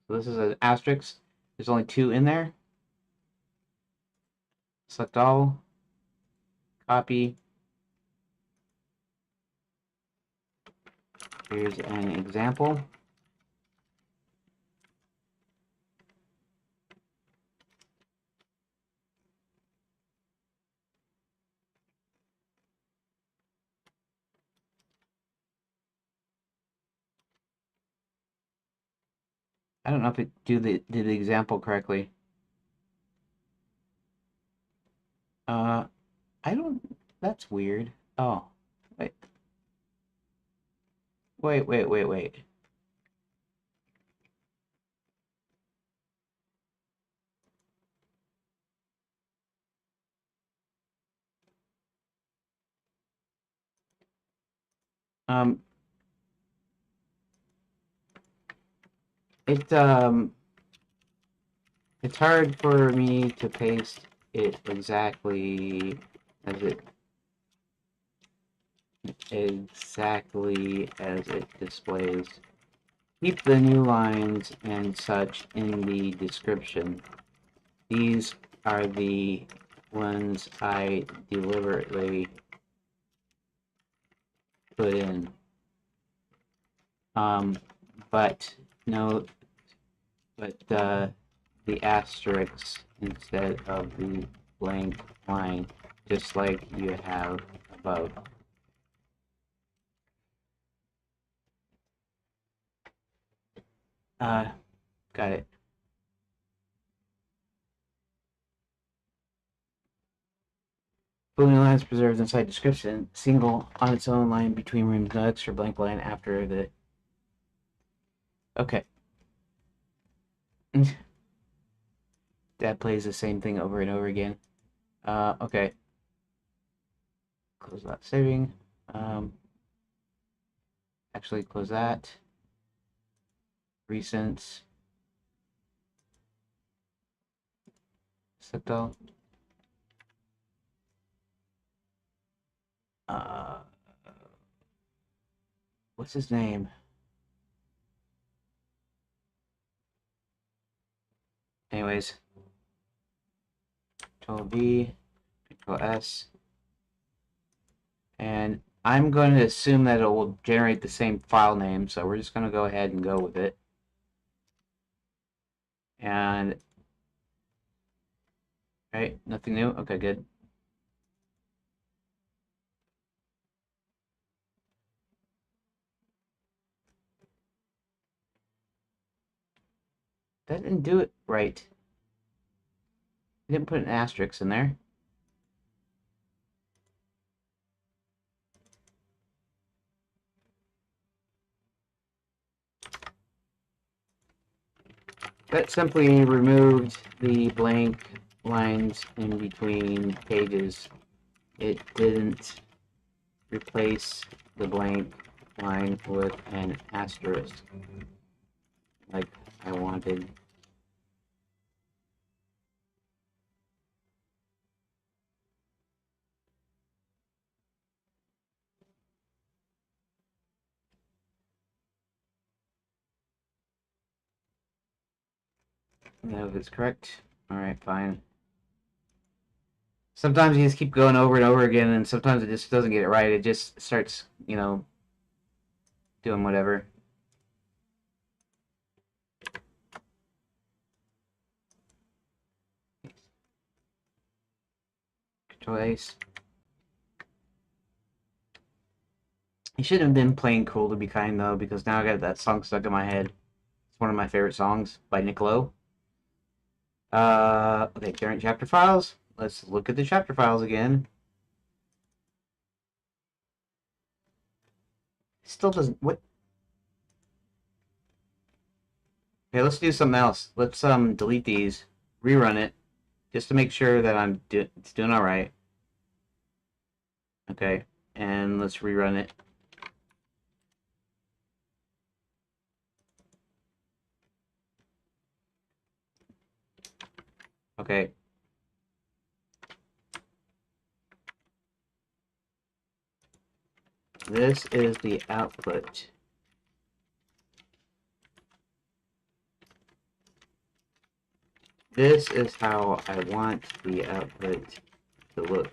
So this is an asterisk. There's only 2 in there. Select all. Copy. Here's an example. I don't know if it did the example correctly. I don't. That's weird. Oh, wait. Wait. Um, it it's hard for me to paste it exactly as it exactly as it displays. Keep the new lines and such in the description. These are the ones I deliberately put in. But no, the asterisks instead of the blank line, just like you have above. Got it. Boolean lines preserved inside description, single on its own line between rooms, no extra blank line after the. Okay. That plays the same thing over and over again. Okay. Close that saving. Actually, close that. Recents. Select all. Uh, what's his name? Anyways, Control V, Control S, and I'm going to assume that it will generate the same file name, so we're just going to go ahead and go with it. And right, nothing new. Okay, good. That didn't do it right. I didn't put an asterisk in there. That simply removed the blank lines in between pages. It didn't replace the blank line with an asterisk like I wanted. No, if it's correct. Alright, fine. Sometimes you just keep going over and over again, and sometimes it just doesn't get it right. It just starts, doing whatever. Control Ace. You should have been playing Cool to Be Kind, though, because now I got that song stuck in my head. It's one of my favorite songs by Niccolo. Okay, current chapter files. Let's look at the chapter files again. Still doesn't. What? Okay, let's do something else. Let's delete these, rerun it, just to make sure that it's doing all right. Okay, and let's rerun it. Okay. This is the output. This is how I want the output to look.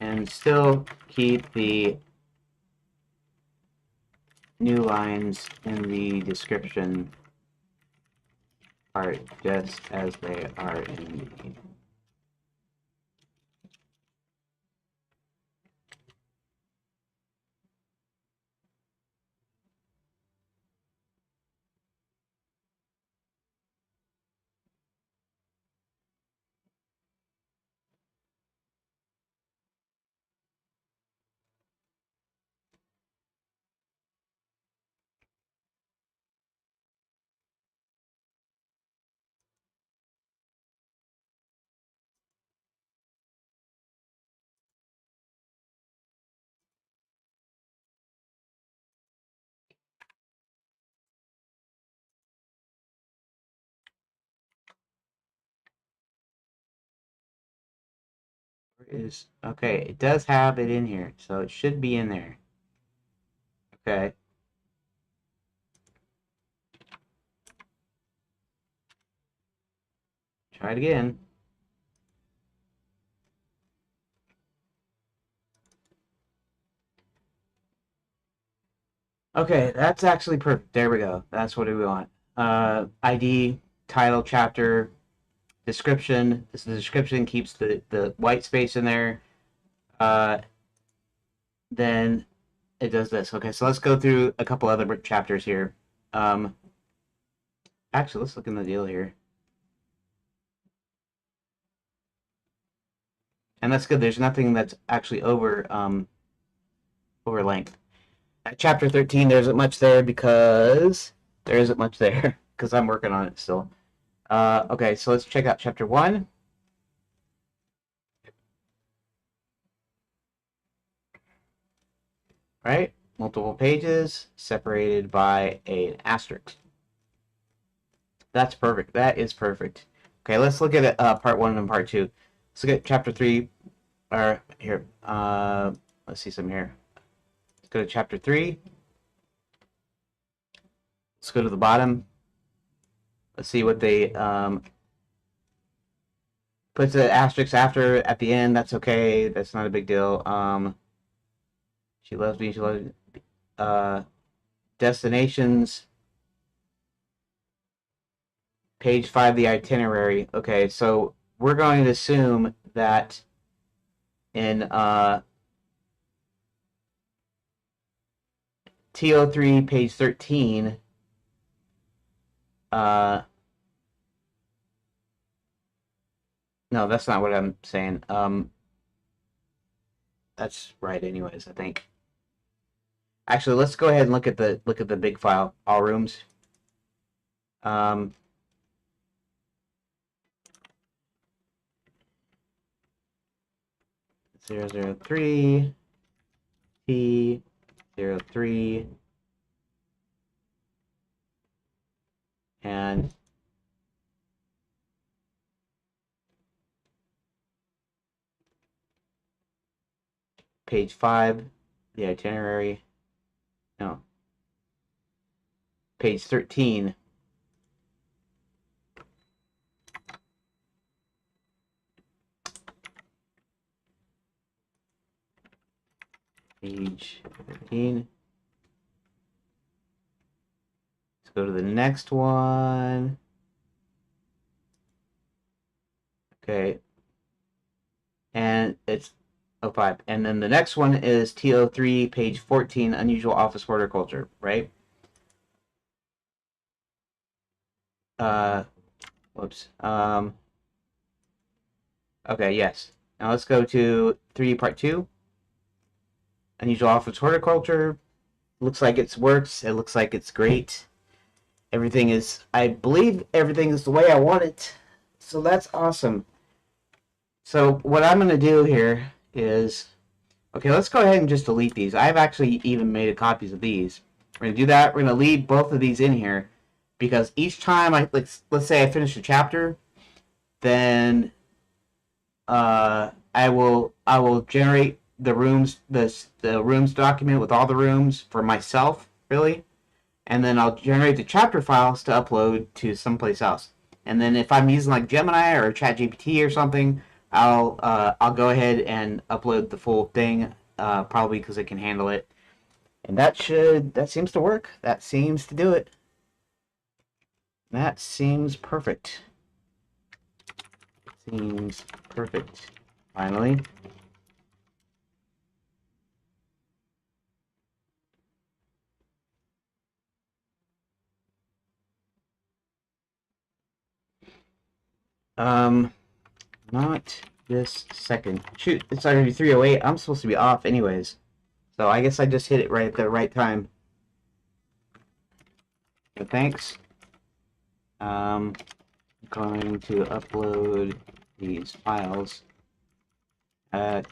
And still keep the new lines in the description part just as they are in the Is okay, it does have it in here, so it should be in there. Okay. Try it again. Okay, that's actually perfect. There we go. That's what we want. ID, title, chapter, description. This the description keeps the white space in there. Uh, then it does this. Okay, so let's go through a couple other chapters here. Um, actually, let's look in the deal here. And that's good. There's nothing that's actually over length. At chapter 13, there isn't much there because there isn't much there because I'm working on it still. Okay, so let's check out chapter 1. Right? Multiple pages separated by an asterisk. That's perfect. That is perfect. Okay, let's look at part 1 and part 2. Let's look at chapter 3. Or here, let's see some here. Let's go to chapter 3. Let's go to the bottom. Let's see what they puts the asterisk after at the end. That's okay. That's not a big deal. She loves me. She loves me. Destinations. Page 5, the itinerary. Okay, so we're going to assume that in TO3, page 13, no, that's not what I'm saying. That's right anyways, I think. Actually, let's go ahead and look at the big file, all rooms. 003 T03 and page 5, the itinerary. No. Page 13. Page 13. Let's go to the next one. Okay. And it's 05. And then the next one is TO3, page 14, unusual office horticulture, right? Whoops. Okay, yes. Now let's go to 3, part 2. Unusual office horticulture. Looks like it works. It looks like it's great. Everything is, I believe everything is the way I want it. So that's awesome. So what I'm going to do here is, okay, let's go ahead and just delete these. I've actually even made copies of these. We're going to do that. We're going to leave both of these in here because each time let's say I finish a chapter, then I will generate the rooms the rooms document with all the rooms for myself, really, and then I'll generate the chapter files to upload to someplace else. And then if I'm using like Gemini or ChatGPT or something, I'll go ahead and upload the full thing, probably because it can handle it. And that seems to work. That seems to do it. That seems perfect. Seems perfect. Finally. Not this second. Shoot, it's already 3:08. I'm supposed to be off anyways. So I guess I just hit it right at the right time. So thanks. I'm going to upload these files. I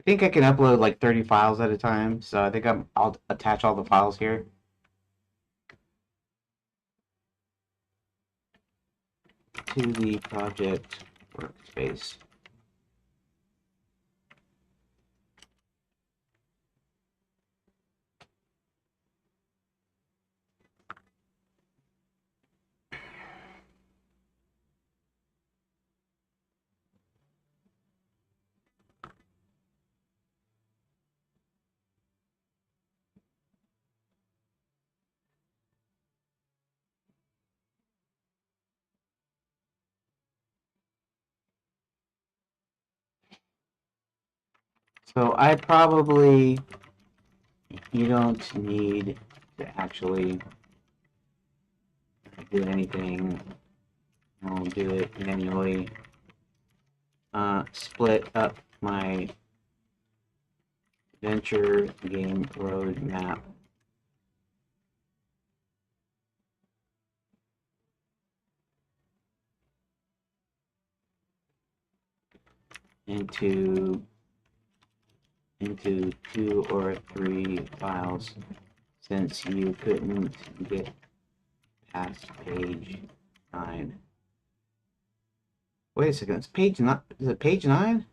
think I can upload like 30 files at a time, so I think I'll attach all the files here. To the project workspace. So you don't need to actually do anything. I'll do it manually. Split up my adventure game roadmap into 2 or 3 files, since you couldn't get past page 9. Wait a second, it's page 9. Is it page 9?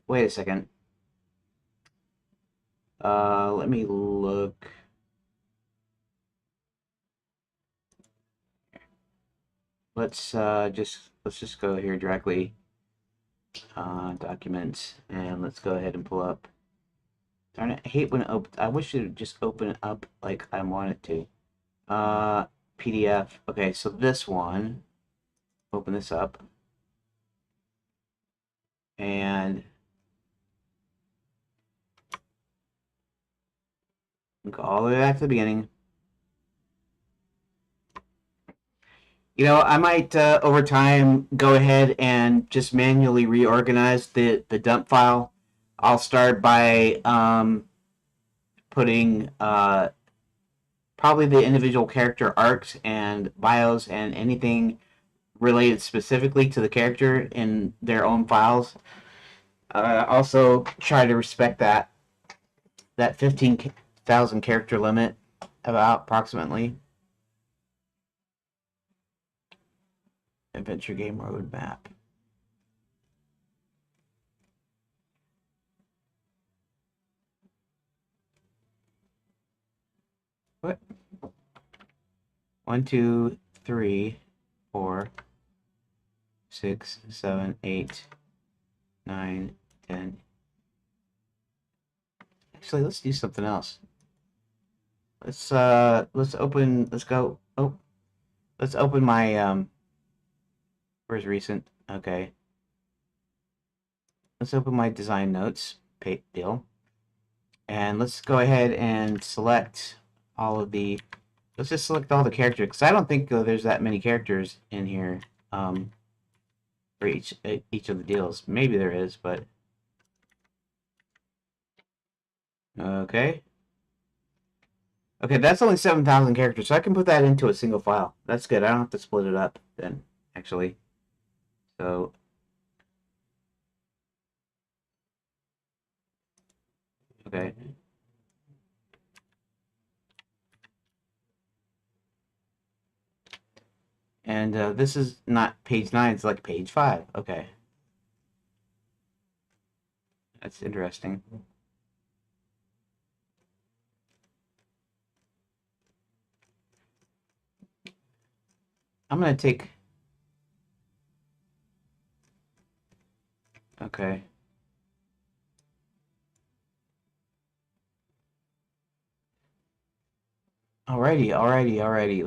Wait a second. Let me look. Let's just go here directly. Documents, and let's go ahead and pull up. Darn it, I hate when it opens. I wish it would just open it up like I want it to. PDF. Okay, so this one. Open this up. And go all the way back to the beginning. You know, I might over time go ahead and just manually reorganize the dump file. I'll start by putting probably the individual character arcs and bios and anything related specifically to the character in their own files. Also, try to respect that 15,000 character limit, about approximately. Adventure game roadmap. What? 1, 2, 3, 4, 6, 7, 8, 9, 10. Actually, let's do something else. Let's open. Let's go. Oh, let's open my where's recent? Okay. Let's open my design notes deal. And let's go ahead and select all of the. Let's just select all the characters, because I don't think there's that many characters in here for each of the deals. Maybe there is, but okay. Okay, that's only 7,000 characters, so I can put that into a single file. That's good. I don't have to split it up then, actually. So okay. And this is not page 9, it's like page 5. Okay. That's interesting. I'm going to take... Okay. Alrighty.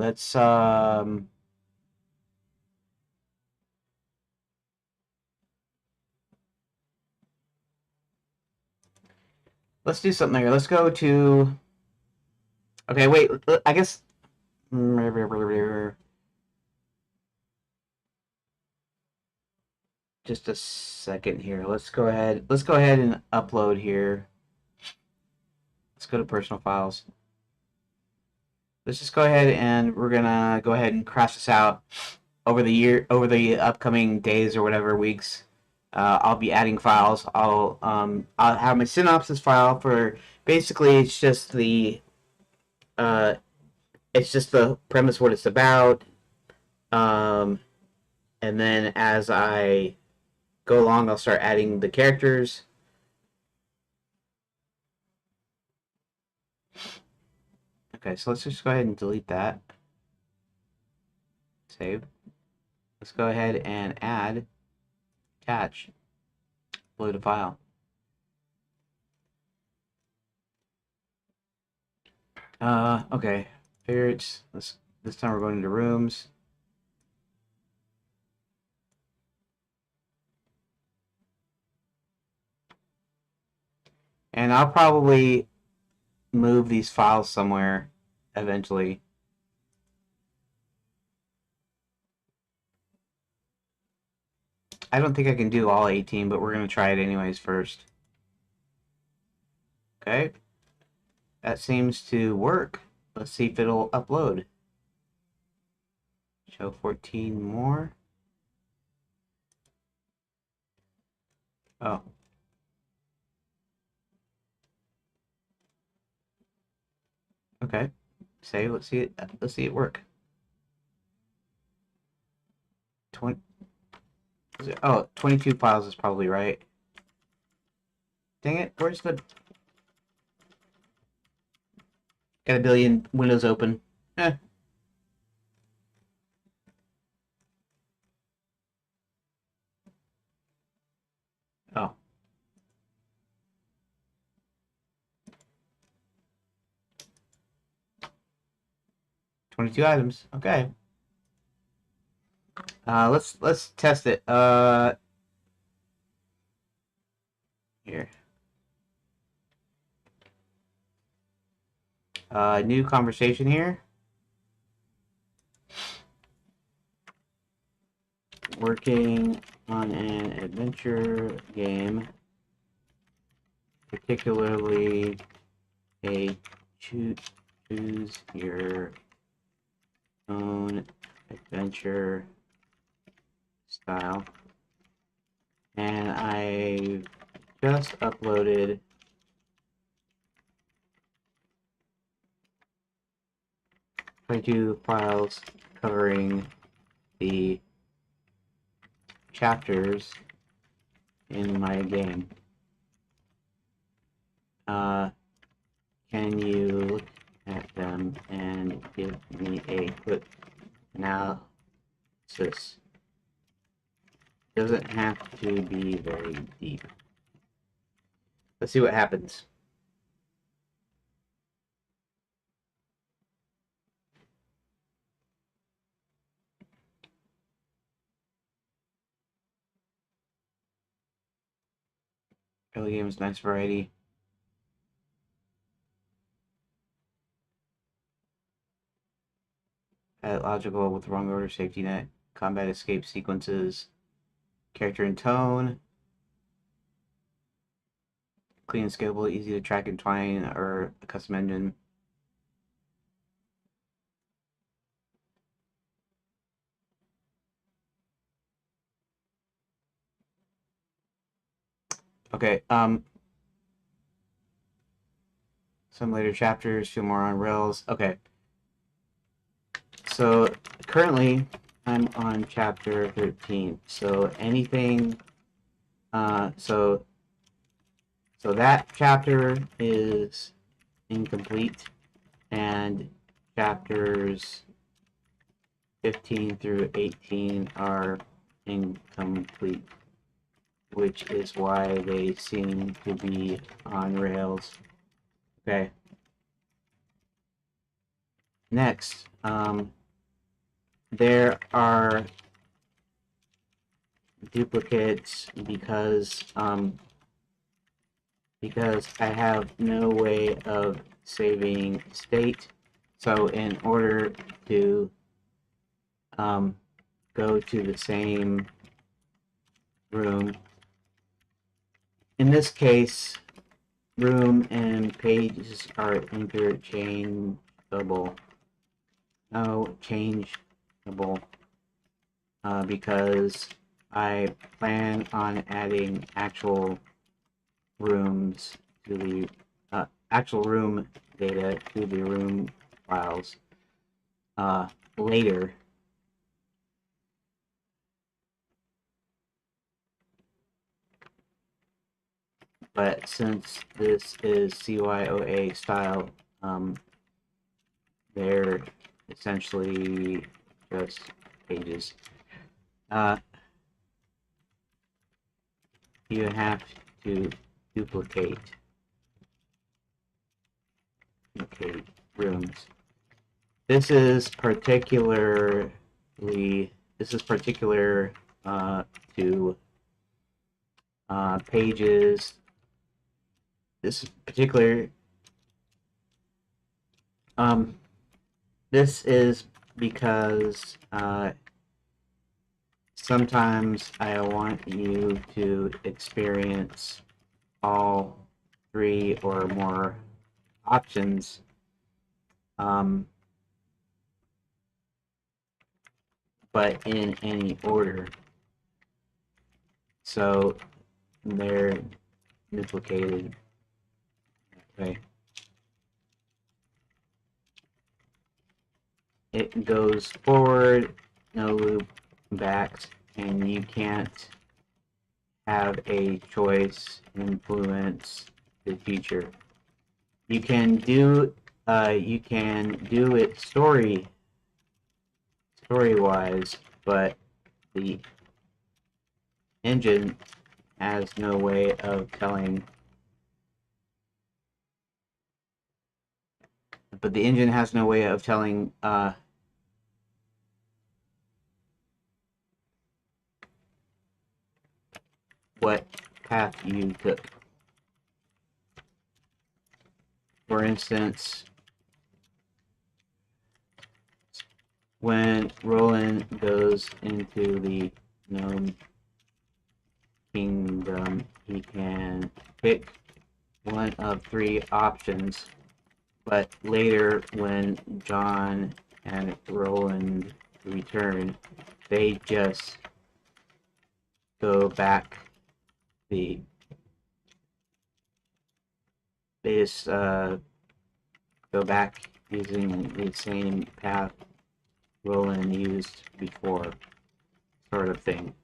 Let's do something here. Let's go to... Okay, wait. I guess... Just a second here. Let's go ahead and upload here. Let's go to personal files. Let's just go ahead and we're gonna go ahead and crash this out over the upcoming days or whatever weeks. I'll be adding files. I'll have my synopsis file for basically it's just the premise, what it's about. And then as I go along, I'll start adding the characters. Okay, so let's just go ahead and delete that. Save. Let's go ahead and add, attach, upload a file. Okay. Favorites. This time we're going into rooms. And I'll probably move these files somewhere eventually. I don't think I can do all 18, but we're going to try it anyways first. Okay. That seems to work. Let's see if it'll upload. Show 14 more. Oh. Okay. Save. Let's see it. Let's see it work. 20. Oh, 22 files is probably right. Dang it! Where's the? Got a billion windows open. Eh. Oh. 22 items. Okay. Let's test it. Here. New conversation here. Working on an adventure game, particularly a choose your own adventure style. And I just uploaded 22 files covering the chapters in my game. Can you look at them and give me a quick analysis? Doesn't have to be very deep. Let's see what happens. Early games, nice variety. Logical with wrong order, safety net, combat escape sequences, character and tone, clean and scalable, easy to track and twine, or a custom engine. Okay, some later chapters, feel more on rails. Okay. So currently I'm on chapter 13. So anything so that chapter is incomplete, and chapters 15 through 18 are incomplete, which is why they seem to be on rails. Okay. Next, there are duplicates because I have no way of saving state. So in order to go to the same room, in this case, room and pages are interchangeable. No, changeable, because I plan on adding actual rooms to the actual room data to the room files later. but since this is CYOA style, they're essentially just pages. You have to duplicate rooms. This is particular to pages. This is particular. This is because sometimes I want you to experience all 3 or more options. But in any order. So they're duplicated. Okay. It goes forward, no loop backs, and you can't have a choice influence the future. You can do it story-wise, but the engine has no way of telling. But the engine has no way of telling what path you took. For instance, when Roland goes into the gnome kingdom, he can pick one of 3 options, but later when John and Roland return, they just go back they just go back using the same path Roland used before, sort of thing.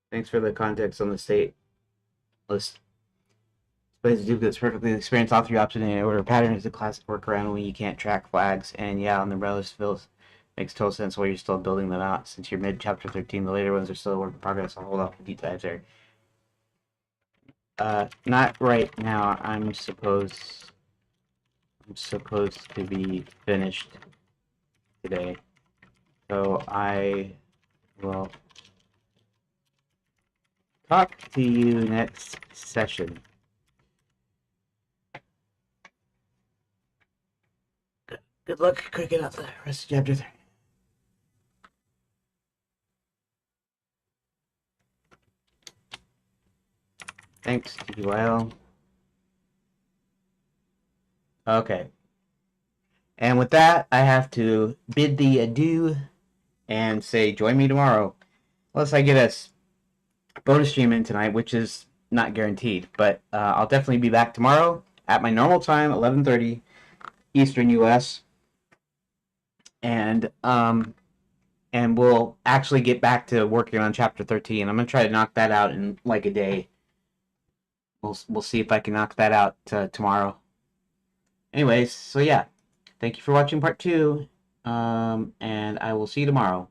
Thanks for the context on the state list. Displays duplicates perfectly experienced all 3 options in order. Pattern is a classic workaround when you can't track flags, and yeah, on the relish fills makes total sense while you're still building them out. Since you're mid chapter 13, the later ones are still a work in progress. I'll hold off the deep dives there. Not right now. I'm supposed to be finished today, so I will talk to you next session. Good luck cranking out the rest of chapter 3. Thanks, TYL. Okay. And with that, I have to bid thee adieu and say join me tomorrow. Unless I get a bonus stream in tonight, which is not guaranteed. But I'll definitely be back tomorrow at my normal time, 11:30 Eastern US. And we'll actually get back to working on chapter 13. I'm going to try to knock that out in like a day. We'll see if I can knock that out tomorrow. Anyways, so yeah. Thank you for watching part 2, and I will see you tomorrow.